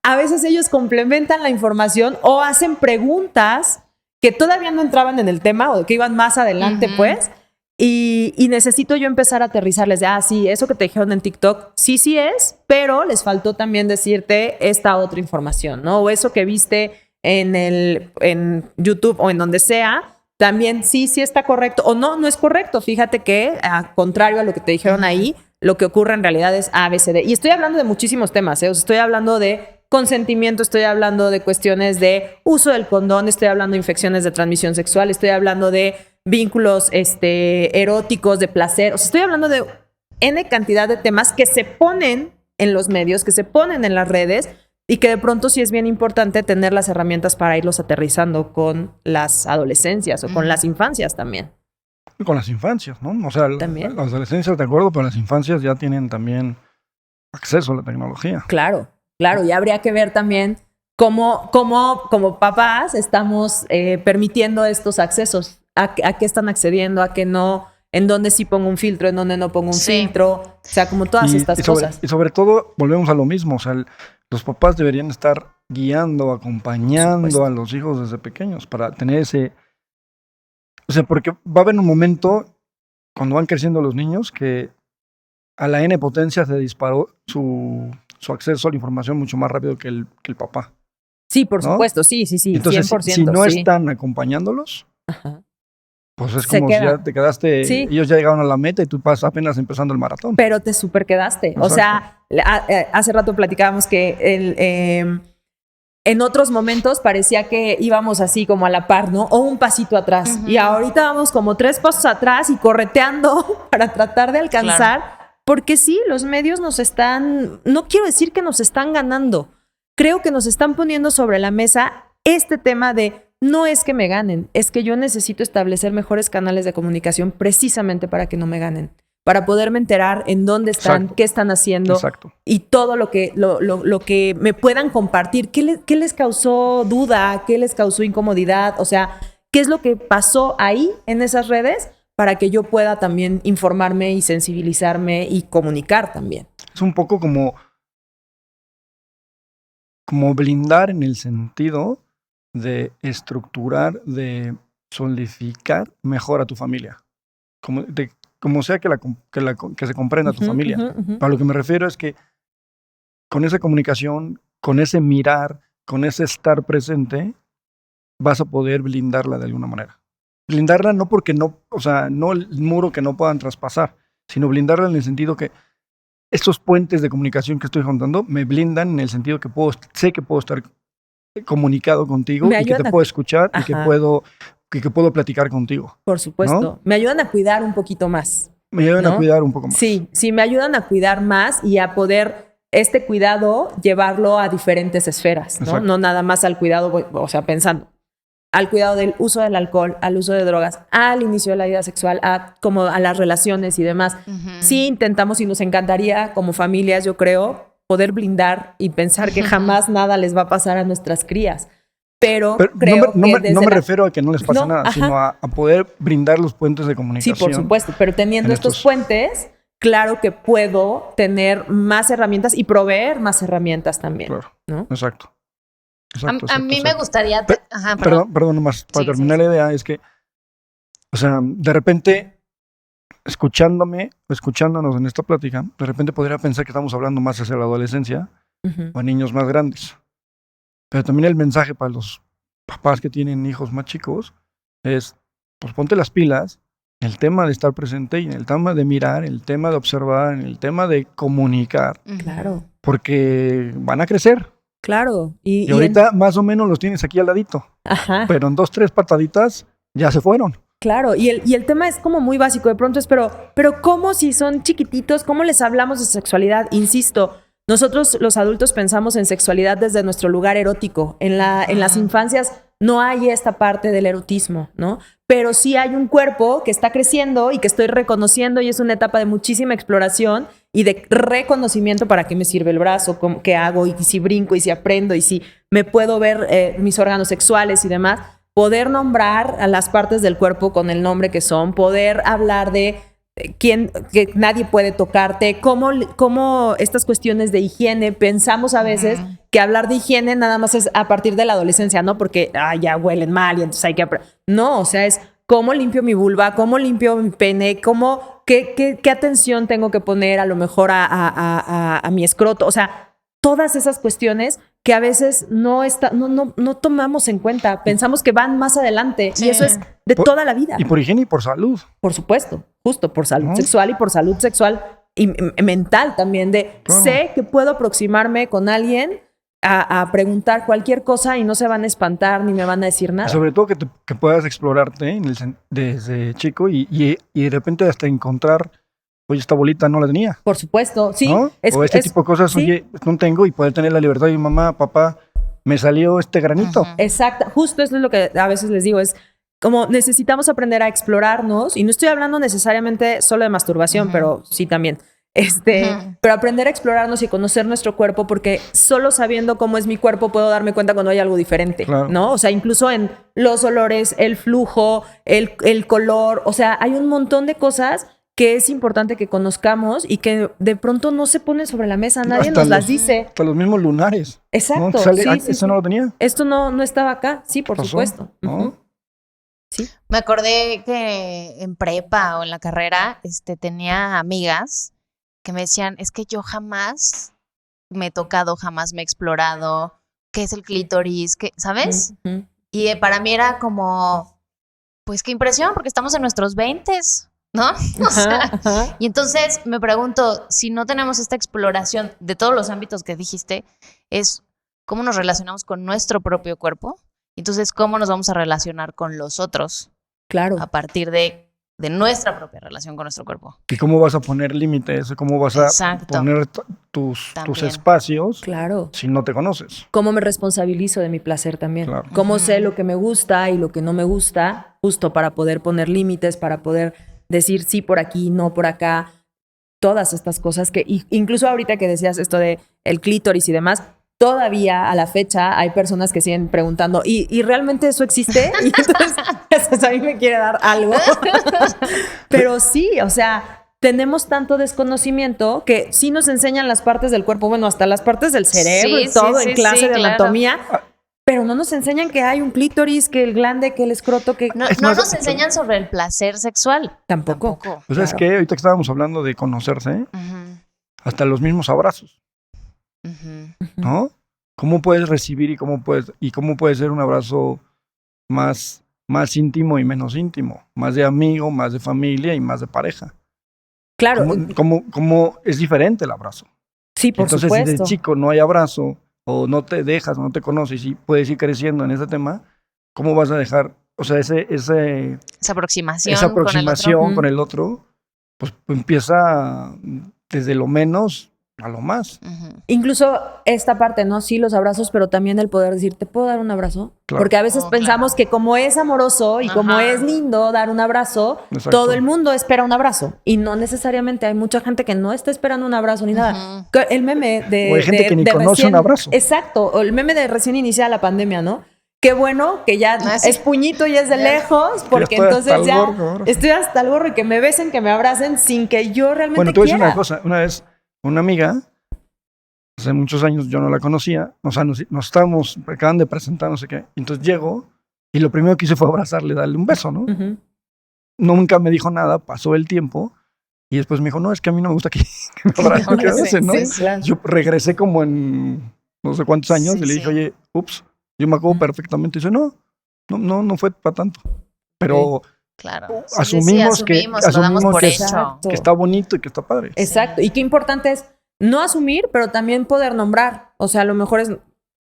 a veces ellos complementan la información o hacen preguntas que todavía no entraban en el tema o que iban más adelante, pues. Y necesito yo empezar a aterrizarles de, sí, eso que te dijeron en TikTok, sí es, pero les faltó también decirte esta otra información, ¿no? O eso que viste en YouTube o en donde sea, también sí está correcto o no es correcto. Fíjate que, a contrario a lo que te dijeron ahí, lo que ocurre en realidad es A, B, C, D. Y estoy hablando de muchísimos temas, ¿eh? O sea, estoy hablando de consentimiento, estoy hablando de cuestiones de uso del condón, estoy hablando de infecciones de transmisión sexual, estoy hablando de vínculos eróticos, de placer. O sea, estoy hablando de N cantidad de temas que se ponen en los medios, que se ponen en las redes, y que de pronto sí es bien importante tener las herramientas para irlos aterrizando con las adolescencias o con las infancias también. Con las infancias, ¿no? O sea, ¿también? Las adolescencias, de acuerdo, pero las infancias ya tienen también acceso a la tecnología. Claro, y habría que ver también cómo como papás estamos permitiendo estos accesos, a qué están accediendo, a qué no, en dónde sí pongo un filtro, en dónde no pongo un filtro, o sea, como todas estas cosas. Y sobre todo, volvemos a lo mismo, o sea, los papás deberían estar guiando, acompañando a los hijos desde pequeños para tener ese... O sea, porque va a haber un momento, cuando van creciendo los niños, que a la N potencia se disparó su acceso a la información mucho más rápido que el papá. Sí, por ¿no? supuesto, sí, Entonces, 100%. si no sí. están acompañándolos, Ajá. pues es Se como si queda. ya te quedaste, Sí. ellos ya llegaron a la meta y tú vas apenas empezando el maratón. Pero te super quedaste. O sea, hace rato platicábamos que en otros momentos parecía que íbamos así como a la par, ¿no? O un pasito atrás. Y ahorita vamos como 3 pasos atrás y correteando para tratar de alcanzar. Claro. Porque sí, los medios nos están, no quiero decir que nos están ganando, creo que nos están poniendo sobre la mesa este tema de no es que me ganen, es que yo necesito establecer mejores canales de comunicación precisamente para que no me ganen, para poderme enterar en dónde están, Exacto. Qué están haciendo Exacto. Y todo lo que me puedan compartir. ¿Qué les causó duda? ¿Qué les causó incomodidad? O sea, ¿qué es lo que pasó ahí en esas redes para que yo pueda también informarme y sensibilizarme y comunicar también? Es un poco como blindar en el sentido de estructurar, de solidificar mejor a tu familia. Como sea que se comprenda tu familia. Para lo que me refiero es que con esa comunicación, con ese mirar, con ese estar presente, vas a poder blindarla de alguna manera. Blindarla no porque no, o sea, no el muro que no puedan traspasar, sino blindarla en el sentido que estos puentes de comunicación que estoy contando me blindan en el sentido que sé que puedo estar comunicado contigo y que te puedo escuchar y que puedo platicar contigo. Por supuesto. ¿No? Me ayudan a cuidar un poquito más. Me ayudan a cuidar un poco más. Sí, me ayudan a cuidar más y a poder este cuidado llevarlo a diferentes esferas, ¿no? No nada más al cuidado, o sea, pensando al cuidado del uso del alcohol, al uso de drogas, al inicio de la vida sexual, como a las relaciones y demás. Sí intentamos y nos encantaría como familias, yo creo, poder blindar y pensar que jamás nada les va a pasar a nuestras crías. Pero creo no me refiero a que no les pase nada, sino a poder brindar los puentes de comunicación. Sí, por supuesto, pero teniendo estos puentes, claro que puedo tener más herramientas y proveer más herramientas también. Claro, ¿no? Exacto. A mí me gustaría... Perdón, nomás, para terminar la idea, es que, o sea, de repente, escuchándome o escuchándonos en esta plática, de repente podría pensar que estamos hablando más hacia la adolescencia o a niños más grandes. Pero también el mensaje para los papás que tienen hijos más chicos es, pues ponte las pilas en el tema de estar presente y en el tema de mirar, en el tema de observar, en el tema de comunicar. Claro. Porque van a crecer. Claro. Y ahorita más o menos los tienes aquí al ladito. Ajá. Pero en 2, 3 pataditas ya se fueron. Claro, y el tema es como muy básico. De pronto es, pero ¿cómo si son chiquititos? ¿Cómo les hablamos de sexualidad? Insisto, nosotros los adultos pensamos en sexualidad desde nuestro lugar erótico. En las infancias no hay esta parte del erotismo, ¿no? Pero sí hay un cuerpo que está creciendo y que estoy reconociendo y es una etapa de muchísima exploración y de reconocimiento para qué me sirve el brazo, qué hago y si brinco y si aprendo y si me puedo ver mis órganos sexuales y demás. Poder nombrar a las partes del cuerpo con el nombre que son, poder hablar de que nadie puede tocarte, cómo estas cuestiones de higiene, pensamos a veces que hablar de higiene nada más es a partir de la adolescencia, ¿no? Porque ya huelen mal y entonces hay que... No, o sea, es cómo limpio mi vulva, cómo limpio mi pene, qué atención tengo que poner a lo mejor a mi escroto, o sea, todas esas cuestiones que a veces no tomamos en cuenta, pensamos que van más adelante y eso es de toda la vida. Y por higiene y por salud. Por supuesto, justo por salud sexual y por salud sexual y mental también, sé que puedo aproximarme con alguien a preguntar cualquier cosa y no se van a espantar ni me van a decir nada. Sobre todo que puedas explorarte desde chico y de repente hasta encontrar, oye, esta bolita no la tenía. Por supuesto, sí. ¿No? O este tipo de cosas, oye, no tengo y poder tener la libertad de mi mamá, papá, me salió este granito. Exacto, justo eso es lo que a veces les digo, es como necesitamos aprender a explorarnos y no estoy hablando necesariamente solo de masturbación, pero sí también. Pero aprender a explorarnos y conocer nuestro cuerpo, porque solo sabiendo cómo es mi cuerpo puedo darme cuenta cuando hay algo diferente, ¿no? O sea, incluso en los olores, el flujo, el color, o sea, hay un montón de cosas que es importante que conozcamos y que de pronto no se ponen sobre la mesa, nadie nos las dice. Hasta los mismos lunares. Exacto. ¿No? Eso no lo tenía. Esto no estaba acá, sí, por supuesto. ¿No? Sí. Me acordé que en prepa o en la carrera tenía amigas que me decían, es que yo jamás me he tocado, jamás me he explorado, qué es el clítoris, ¿sabes? Ujú. Y para mí era como, pues qué impresión, porque estamos en nuestros 20s, ¿no? O sea, Ajá. y entonces me pregunto, si no tenemos esta exploración de todos los ámbitos que dijiste, es cómo nos relacionamos con nuestro propio cuerpo, entonces cómo nos vamos a relacionar con los otros Claro. a partir de nuestra propia relación con nuestro cuerpo. ¿Y cómo vas a poner límites? ¿Cómo vas a Exacto. poner tus También. espacios Claro. si no te conoces? ¿Cómo me responsabilizo de mi placer también? Claro. ¿Cómo sé Ujú. lo que me gusta y lo que no me gusta? Justo para poder poner límites, para poder decir sí por aquí, no por acá. Todas estas cosas que, incluso ahorita que decías esto de el clítoris y demás, todavía a la fecha hay personas que siguen preguntando, ¿y realmente eso existe? Y entonces eso a mí me quiere dar algo. Pero sí, o sea, tenemos tanto desconocimiento que sí nos enseñan las partes del cuerpo, bueno, hasta las partes del cerebro Sí, y todo sí, en sí, clase sí, de claro. anatomía, pero no nos enseñan que hay un clítoris, que el glande, que el escroto, que No, Es no más, nos enseñan sobre el placer sexual. tampoco. Pues es Claro. que ahorita que estábamos hablando de conocerse, Ujú, hasta los mismos abrazos, ujú. ¿no? ¿Cómo puedes recibir y cómo puede ser un abrazo más íntimo y menos íntimo? Más de amigo, más de familia y más de pareja. Claro, ¿Cómo es diferente el abrazo? sí, por Entonces, si de supuesto. chico no hay abrazo, o no te dejas, no te conoces y puedes ir creciendo en ese tema, ¿cómo vas a dejar, o sea, esa Esa aproximación, aproximación Ujú. con el otro, pues empieza desde lo menos a lo más? con el otro? Ujú. Incluso esta parte, ¿no? Sí, los abrazos, pero también el poder decir, ¿te puedo dar un abrazo? Claro. Porque a veces Oh, pensamos claro. que como es amoroso y como Ajá. es lindo dar un abrazo, Exacto. todo el mundo espera un abrazo. Y no necesariamente, hay mucha gente que no está esperando un abrazo ni nada. Ujú. El meme de... O hay gente que ni conoce recién, un abrazo. Exacto, o el meme de recién iniciada la pandemia, ¿no? Qué bueno que ya Ah, sí. es puñito y es de Ya. lejos, porque estoy hasta entonces el ya gorro ahora. estoy hasta el gorro y que me besen, que me abracen sin que yo realmente Bueno, te voy a decir quiera. una cosa. Una vez, una amiga, hace muchos años yo no la conocía, o sea, nos estábamos, acaban de presentar, no sé qué. Entonces llego y lo primero que hice fue abrazarle, darle un beso, ¿no? Ujú. Nunca me dijo nada, pasó el tiempo y después me dijo, no, es que a mí no me gusta que me abracen, que me Sí, besen, ¿no? sí, sí. claro. Yo regresé como en no sé cuántos años Sí, y le sí. dije, oye, ups, yo me acuerdo perfectamente. Y dice, no fue para tanto. Pero Claro. Sí, asumimos que- lo damos asumimos por que- hecho. Exacto. que está bonito y que está padre. Exacto. Y qué importante es no asumir, pero también poder nombrar. O sea, a lo mejor es,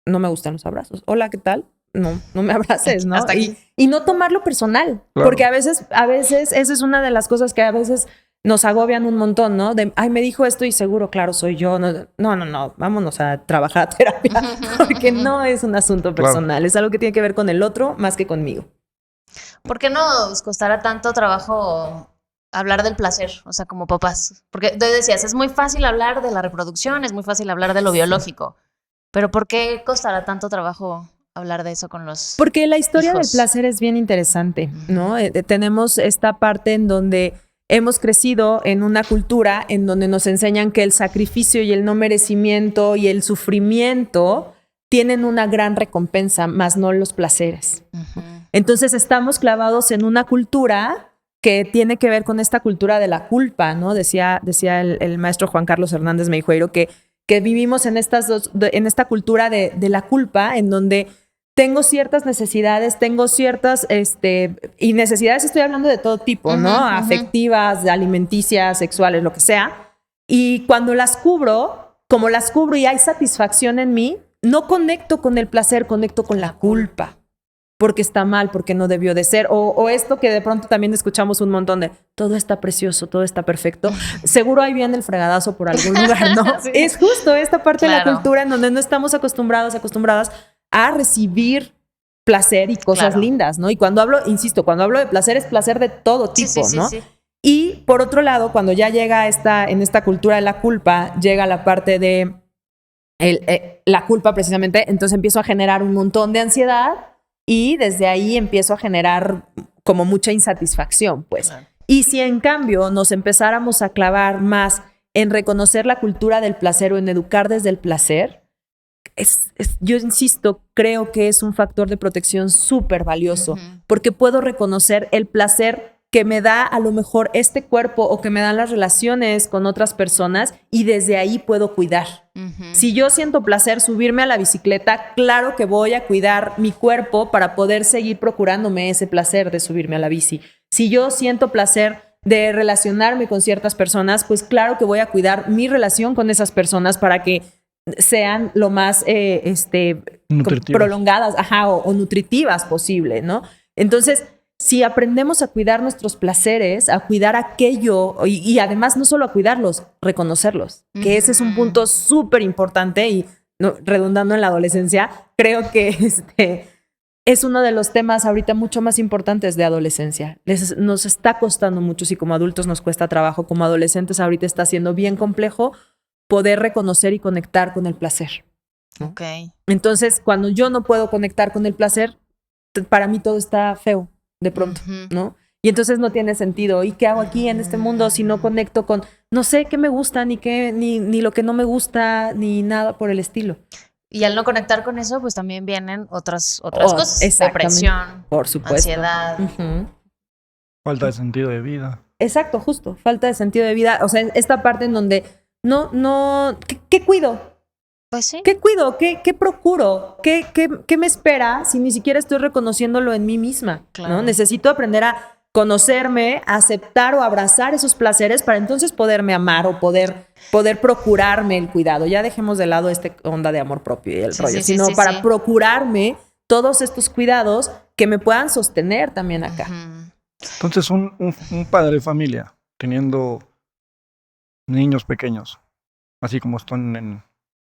no me gustan los abrazos. Hola, ¿qué tal? No me abraces, ¿no? Hasta aquí. Y no tomarlo personal. Claro. Porque a veces, esa es una de las cosas que a veces nos agobian un montón, ¿no? De, ay, me dijo esto y seguro, claro, soy yo. No, vámonos a trabajar a terapia. Porque no es un asunto Claro. personal. Es algo que tiene que ver con el otro más que conmigo. ¿Por qué nos costará tanto trabajo hablar del placer? O sea, como papás. Porque tú decías, es muy fácil hablar de la reproducción, es muy fácil hablar de lo biológico. Pero ¿por qué costará tanto trabajo hablar de eso con los Porque la historia hijos? del placer es bien interesante, ¿no? Tenemos esta parte en donde hemos crecido en una cultura en donde nos enseñan que el sacrificio y el no merecimiento y el sufrimiento tienen una gran recompensa, más no los placeres. Ujú. Entonces estamos clavados en una cultura que tiene que ver con esta cultura de la culpa, ¿no? Decía el maestro Juan Carlos Hernández Meijueiro que vivimos en en esta cultura de la culpa, en donde tengo ciertas necesidades, y necesidades estoy hablando de todo tipo, ¿no? Ujú, ujú. Afectivas, alimenticias, sexuales, lo que sea. Y cuando las cubro, como las cubro y hay satisfacción en mí, no conecto con el placer, conecto con la culpa. Porque está mal, porque no debió de ser. O esto que de pronto también escuchamos un montón de todo está precioso, todo está perfecto. Seguro ahí viene el fregadazo por algún lugar, ¿no? Sí. Es justo esta parte de la Claro. cultura en donde no estamos acostumbradas a recibir placer y cosas Claro. lindas, ¿no? Y cuando hablo de placer, es placer de todo Sí, tipo, sí, sí, ¿no? sí. Y por otro lado, cuando ya llega en esta cultura de la culpa, llega la parte de la culpa precisamente, entonces empiezo a generar un montón de ansiedad y desde ahí empiezo a generar como mucha insatisfacción, pues. Claro. Y si en cambio nos empezáramos a clavar más en reconocer la cultura del placer o en educar desde el placer, yo insisto, creo que es un factor de protección súper valioso, Ujú. porque puedo reconocer el placer que me da a lo mejor este cuerpo o que me dan las relaciones con otras personas y desde ahí puedo cuidar. Si yo siento placer subirme a la bicicleta, claro que voy a cuidar mi cuerpo para poder seguir procurándome ese placer de subirme a la bici. Si yo siento placer de relacionarme con ciertas personas, pues claro que voy a cuidar mi relación con esas personas para que sean lo más prolongadas, o nutritivas posible, ¿no? Entonces, si aprendemos a cuidar nuestros placeres, a cuidar aquello y además no solo a cuidarlos, reconocerlos, que ese es un punto súper importante y redundando en la adolescencia, creo que es uno de los temas ahorita mucho más importantes de adolescencia. Nos está costando mucho, si como adultos nos cuesta trabajo, como adolescentes ahorita está siendo bien complejo poder reconocer y conectar con el placer. Ok. Entonces, cuando yo no puedo conectar con el placer, para mí todo está feo de pronto, ¿no? Y entonces no tiene sentido. ¿Y qué hago aquí en este mundo si no conecto con, no sé qué me gusta, ni lo que no me gusta, ni nada por el estilo? Y al no conectar con eso, pues también vienen otras cosas. Depresión, por supuesto, ansiedad. Falta de sentido de vida. Exacto, justo. Falta de sentido de vida. O sea, esta parte en donde ¿qué cuido? Pues sí. ¿Qué cuido? ¿Qué procuro? ¿Qué me espera si ni siquiera estoy reconociéndolo en mí misma? Claro. ¿No? Necesito aprender a conocerme, a aceptar o abrazar esos placeres para entonces poderme amar o poder procurarme el cuidado. Ya dejemos de lado esta onda de amor propio y el rollo, sino para procurarme todos estos cuidados que me puedan sostener también acá. Entonces, un padre de familia teniendo niños pequeños, así como están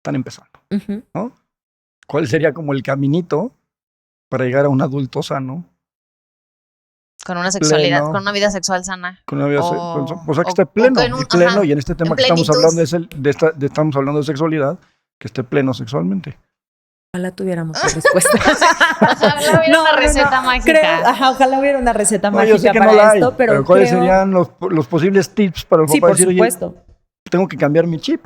empezando, ¿no? ¿Cuál sería como el caminito para llegar a un adulto sano? Con una sexualidad, pleno, con una vida sexual sana. Con una vida o sea, que esté pleno, y en este tema que estamos hablando estamos hablando de sexualidad, que esté pleno sexualmente. Ojalá tuviéramos la respuesta. Ojalá hubiera una receta mágica. Ojalá hubiera una receta mágica yo sé que para no la esto, hay, pero ¿cuáles serían los posibles tips para el papá? Sí, por decir, supuesto. Oye, tengo que cambiar mi chip.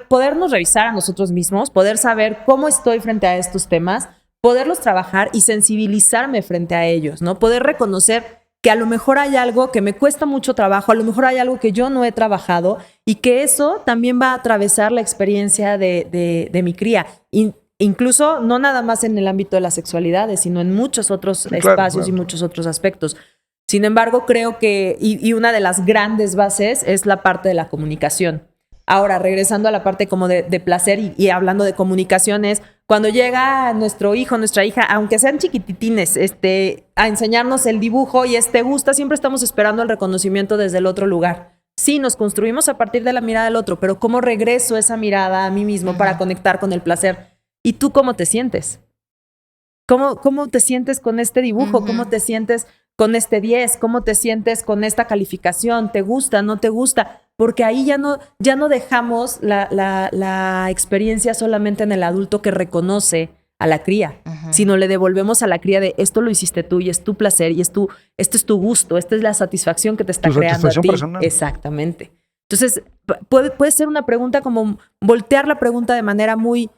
Podernos revisar a nosotros mismos, poder saber cómo estoy frente a estos temas, poderlos trabajar y sensibilizarme frente a ellos, ¿no? Poder reconocer que a lo mejor hay algo que me cuesta mucho trabajo, a lo mejor hay algo que yo no he trabajado y que eso también va a atravesar la experiencia de mi cría. Incluso no nada más en el ámbito de las sexualidades, sino en muchos otros espacios y muchos otros aspectos. Sin embargo, creo que, y una de las grandes bases es la parte de la comunicación. Ahora, regresando a la parte como de placer y hablando de comunicaciones, cuando llega nuestro hijo, nuestra hija, aunque sean chiquititines, a enseñarnos el dibujo y gusta, siempre estamos esperando el reconocimiento desde el otro lugar. Sí, nos construimos a partir de la mirada del otro, pero ¿cómo regreso esa mirada a mí mismo para conectar con el placer? ¿Y tú cómo te sientes? ¿Cómo te sientes con este dibujo? ¿Cómo te sientes con este 10? ¿Cómo te sientes con esta calificación? ¿Te gusta? ¿No te gusta? Porque ahí ya no dejamos la experiencia solamente en el adulto que reconoce a la cría, sino le devolvemos a la cría de esto lo hiciste tú y es tu placer y esto es tu gusto, esta es la satisfacción que te está creando a ti. Personal. Exactamente. Entonces, puede ser una pregunta como voltear la pregunta de manera muy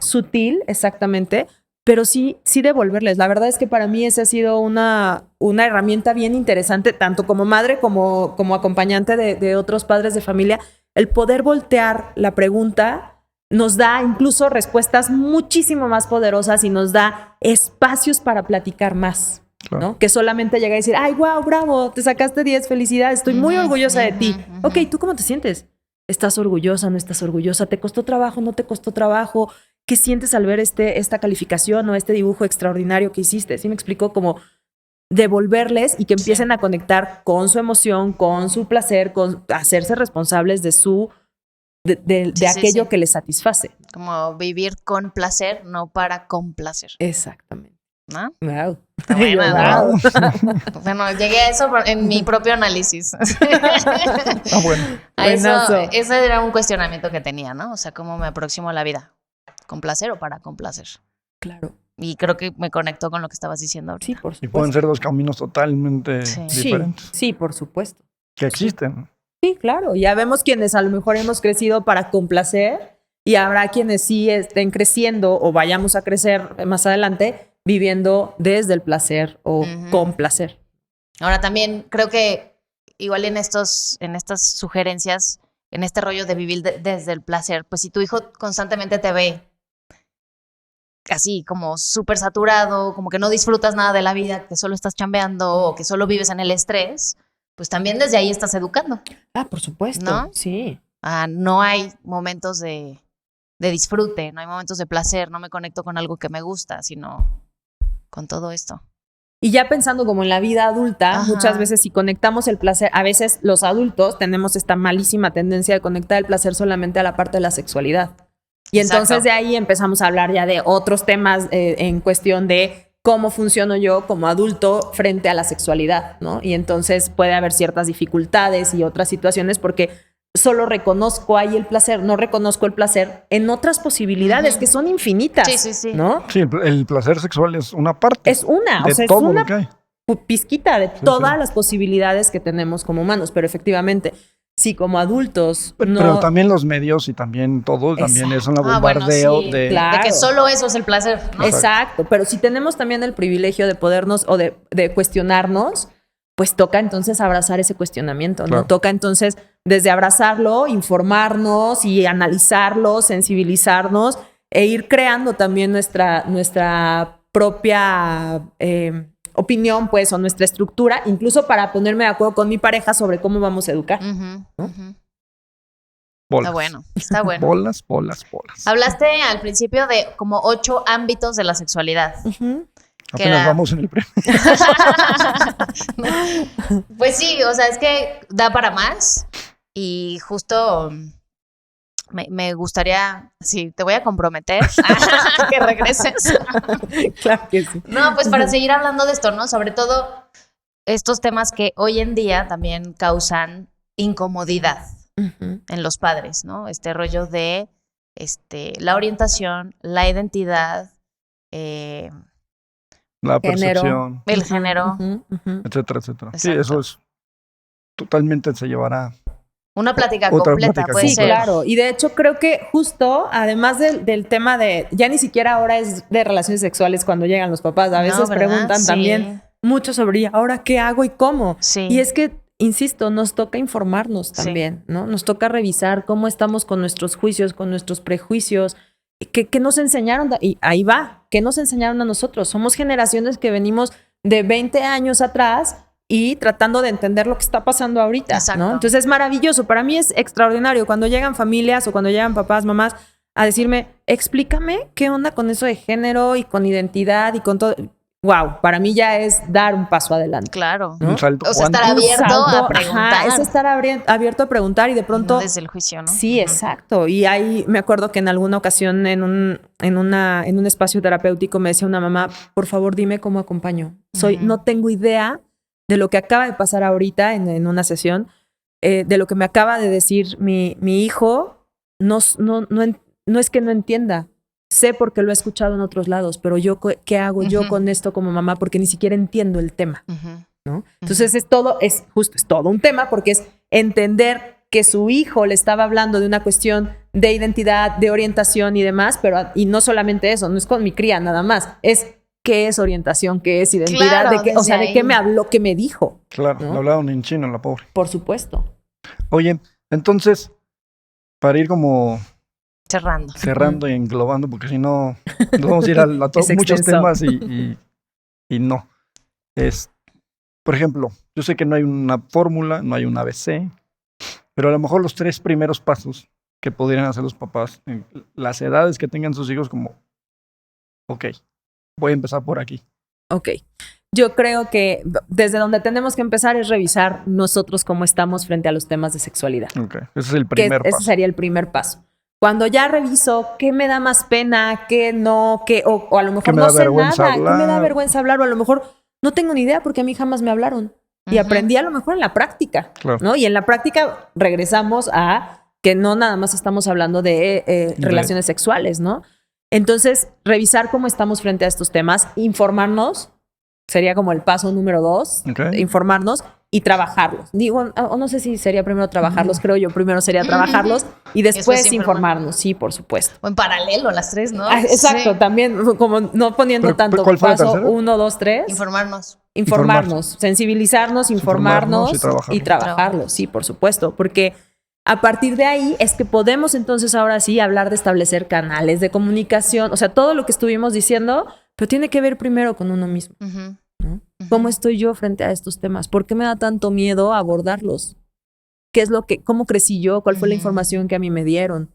sutil, exactamente, pero sí devolverles. La verdad es que para mí esa ha sido una herramienta bien interesante, tanto como madre como acompañante de otros padres de familia. El poder voltear la pregunta nos da incluso respuestas muchísimo más poderosas y nos da espacios para platicar más, claro, ¿no? Que solamente llegar a decir, ay, wow, bravo, te sacaste 10, felicidades, estoy muy orgullosa de ti. Ok, ¿tú cómo te sientes? ¿Estás orgullosa, no estás orgullosa? ¿Te costó trabajo, no te costó trabajo? ¿Qué sientes al ver esta calificación o este dibujo extraordinario que hiciste? ¿Sí me explico? Como devolverles y que empiecen a conectar con su emoción, con su placer, con hacerse responsables de aquello que les satisface. Como vivir con placer, no para complacer. Exactamente. ¿No? Wow. Está buena, wow. Bueno, llegué a eso en mi propio análisis. Bueno. Ese era un cuestionamiento que tenía, ¿no? O sea, ¿cómo me aproximo a la vida? ¿Con placer o para complacer? Claro. Y creo que me conectó con lo que estabas diciendo ahorita. Sí, por supuesto. Y pueden ser dos caminos totalmente diferentes. Sí, por supuesto. Que existen. Sí, claro. Ya vemos quienes a lo mejor hemos crecido para complacer y habrá quienes sí estén creciendo o vayamos a crecer más adelante viviendo desde el placer o con placer. Ahora también creo que igual en estas sugerencias, en este rollo de vivir desde el placer, pues si tu hijo constantemente te ve así como súper saturado, como que no disfrutas nada de la vida, que solo estás chambeando o que solo vives en el estrés, pues también desde ahí estás educando. Por supuesto. ¿No? Sí. No hay momentos de disfrute, no hay momentos de placer, no me conecto con algo que me gusta, sino con todo esto. Y ya pensando como en la vida adulta, muchas veces si conectamos el placer, a veces los adultos tenemos esta malísima tendencia de conectar el placer solamente a la parte de la sexualidad. Y entonces de ahí empezamos a hablar ya de otros temas en cuestión de cómo funciono yo como adulto frente a la sexualidad, ¿no? Y entonces puede haber ciertas dificultades y otras situaciones porque solo reconozco ahí el placer, no reconozco el placer en otras posibilidades que son infinitas, sí. ¿no? Sí, el placer sexual es una parte. Es una, de o sea, todo es una lo que hay. pizquita de todas las posibilidades que tenemos como humanos, pero efectivamente, si como adultos Pero también los medios y también todo, también es un bombardeo sí, de... de que solo eso es el placer, ¿no? Exacto, pero si tenemos también el privilegio de podernos o de cuestionarnos, pues toca entonces abrazar ese cuestionamiento, ¿no? Claro. Toca entonces desde abrazarlo, informarnos y analizarlo, sensibilizarnos e ir creando también nuestra propia opinión, pues, o nuestra estructura, incluso para ponerme de acuerdo con mi pareja sobre cómo vamos a educar. ¿No? Bolas. Está bueno. Bolas. Hablaste al principio de como 8 ámbitos de la sexualidad. Apenas vamos en el premio. Pues sí, o sea, es que da para más y justo me gustaría, sí, te voy a comprometer a que regreses. Claro que sí. No, pues para seguir hablando de esto, ¿no? Sobre todo estos temas que hoy en día también causan incomodidad en los padres, ¿no? Este rollo de la orientación, la identidad, la percepción, el género, etcétera. Sí, Exacto. eso es totalmente se llevará una plática otra completa, plática puede Sí, ser. claro. Y de hecho creo que justo, además del tema de, ya ni siquiera ahora es de relaciones sexuales cuando llegan los papás, a veces ¿verdad? preguntan Sí. también mucho sobre, ¿ahora qué hago y cómo? Sí. Y es que, insisto, nos toca informarnos también, ¿no? Nos toca revisar cómo estamos con nuestros juicios, con nuestros prejuicios, que nos enseñaron, y ahí va, ¿qué nos enseñaron a nosotros? Somos generaciones que venimos de 20 años atrás y tratando de entender lo que está pasando ahorita, Exacto. ¿no? Entonces es maravilloso, para mí es extraordinario cuando llegan familias o cuando llegan papás, mamás a decirme, explícame qué onda con eso de género y con identidad y con todo. Wow, para mí ya es dar un paso adelante. Claro. ¿no? un salto. O sea, estar cuántico. abierto a preguntar. Es estar abierto a preguntar y de pronto... No desde el juicio, ¿no? Sí, exacto. Y ahí me acuerdo que en alguna ocasión en un espacio terapéutico me decía una mamá, por favor dime cómo acompaño. No tengo idea de lo que acaba de pasar ahorita en una sesión, de lo que me acaba de decir mi hijo, no es que no entienda. Sé porque lo he escuchado en otros lados, pero yo, ¿qué hago yo con esto como mamá? Porque ni siquiera entiendo el tema, ¿no? Entonces es todo un tema porque es entender que su hijo le estaba hablando de una cuestión de identidad, de orientación y demás, y no solamente eso, no es con mi cría nada más, es qué es orientación, qué es identidad, Claro, de qué me habló, qué me dijo. Claro, ¿no? le hablaron en chino, la pobre. Por supuesto. Oye, entonces, para ir como cerrando y englobando, porque si no, nos vamos a ir a muchos temas y no. Por ejemplo, yo sé que no hay una fórmula, no hay un ABC, pero a lo mejor los 3 primeros pasos que podrían hacer los papás en las edades que tengan sus hijos, como, ok, voy a empezar por aquí. Ok. Yo creo que desde donde tenemos que empezar es revisar nosotros cómo estamos frente a los temas de sexualidad. Ok, ese es el primer paso. Ese sería el primer paso. Cuando ya reviso qué me da más pena, qué no, o a lo mejor no sé nada, qué me da vergüenza hablar, o a lo mejor no tengo ni idea porque a mí jamás me hablaron. Y aprendí a lo mejor en la práctica, claro. ¿no? Y en la práctica regresamos a que no nada más estamos hablando de relaciones sexuales, ¿no? Entonces, revisar cómo estamos frente a estos temas, informarnos sería como el paso número 2, Ok. informarnos y trabajarlos. Digo, o no sé si sería primero trabajarlos, creo yo primero sería trabajarlos y después Después informarnos, sí, por supuesto. O en paralelo, las tres, ¿no? Exacto, Sí. también como no poniendo Pero, tanto ¿cuál fue la paso tercera? 1, 2, 3. Informarnos. Sensibilizarnos, informarnos y trabajarlos, sí, por supuesto, porque a partir de ahí es que podemos entonces ahora sí hablar de establecer canales de comunicación, o sea, todo lo que estuvimos diciendo, pero tiene que ver primero con uno mismo. Ujú. ¿No? ¿Cómo estoy yo frente a estos temas? ¿Por qué me da tanto miedo abordarlos? ¿Qué es cómo crecí yo? ¿Cuál fue la información que a mí me dieron?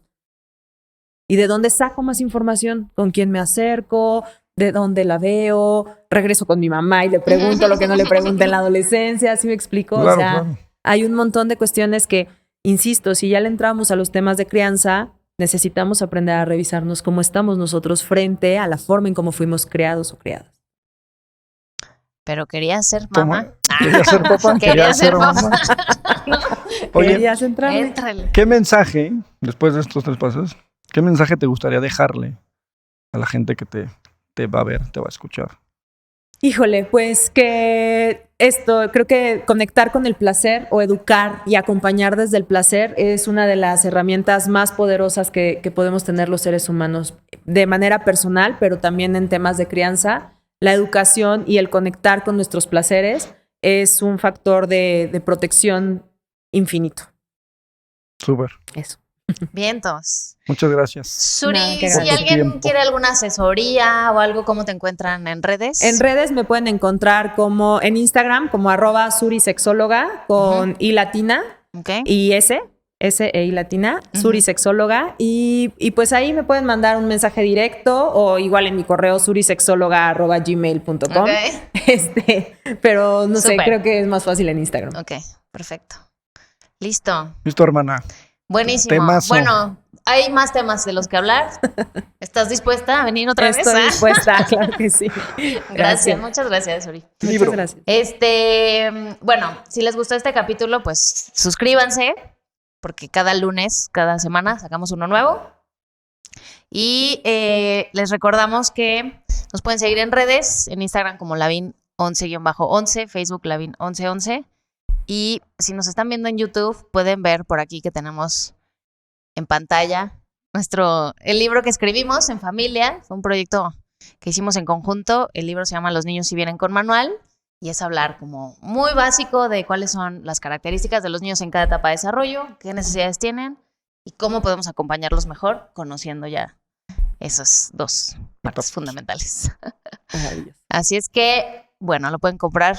¿Y de dónde saco más información? ¿Con quién me acerco? ¿De dónde la veo? Regreso con mi mamá y le pregunto lo que no le pregunté en la adolescencia. ¿Sí me explico? Claro, o sea, claro. hay un montón de cuestiones que, insisto, si ya le entramos a los temas de crianza, necesitamos aprender a revisarnos cómo estamos nosotros frente a la forma en cómo fuimos creados o criadas. Pero quería ser mamá. ¿Quería ser papá? Quería ser mamá. Oye, ¿Querías entrarle? Éntrale. ¿qué mensaje, después de estos 3 pasos, qué mensaje te gustaría dejarle a la gente que te va a ver, te va a escuchar? Híjole, pues que creo que conectar con el placer o educar y acompañar desde el placer es una de las herramientas más poderosas que podemos tener los seres humanos de manera personal, pero también en temas de crianza. La educación y el conectar con nuestros placeres es un factor de protección infinito. Súper. Eso. Vientos. Muchas gracias. Suri, Nada, qué si gracias. alguien Tiempo. quiere alguna asesoría o algo, ¿cómo te encuentran en redes? En redes me pueden encontrar como en Instagram como @surisexóloga con I latina Ok. y S e I latina, surisexóloga. Y pues ahí me pueden mandar un mensaje directo o igual en mi correo surisexóloga@gmail.com. Ok. Pero no sé, Súper. creo que es más fácil en Instagram. Ok, perfecto. Listo. Listo, hermana. Buenísimo. Temazo. Bueno, hay más temas de los que hablar. ¿Estás dispuesta a venir otra vez? Estoy dispuesta, claro que sí. Gracias, muchas gracias, Suri. Libro. Muchas gracias. Bueno, si les gustó este capítulo, pues suscríbanse, porque cada lunes, cada semana sacamos uno nuevo. Y les recordamos que nos pueden seguir en redes, en Instagram como Lavin11-11, Facebook Lavin1111. Y si nos están viendo en YouTube, pueden ver por aquí que tenemos en pantalla el libro que escribimos en familia. Fue un proyecto que hicimos en conjunto. El libro se llama Los niños si vienen con manual y es hablar como muy básico de cuáles son las características de los niños en cada etapa de desarrollo, qué necesidades tienen y cómo podemos acompañarlos mejor conociendo ya esas 2 partes fundamentales. Maravilloso. Así es que, bueno, lo pueden comprar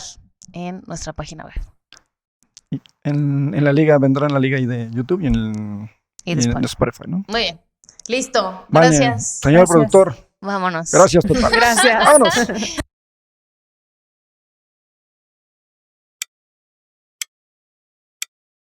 en nuestra página web. En la liga, vendrá en la liga y de YouTube y en Spotify, ¿no? Muy bien. Listo. Vale. Gracias. Señor Gracias. productor, Vámonos. gracias total. Gracias. Vámonos.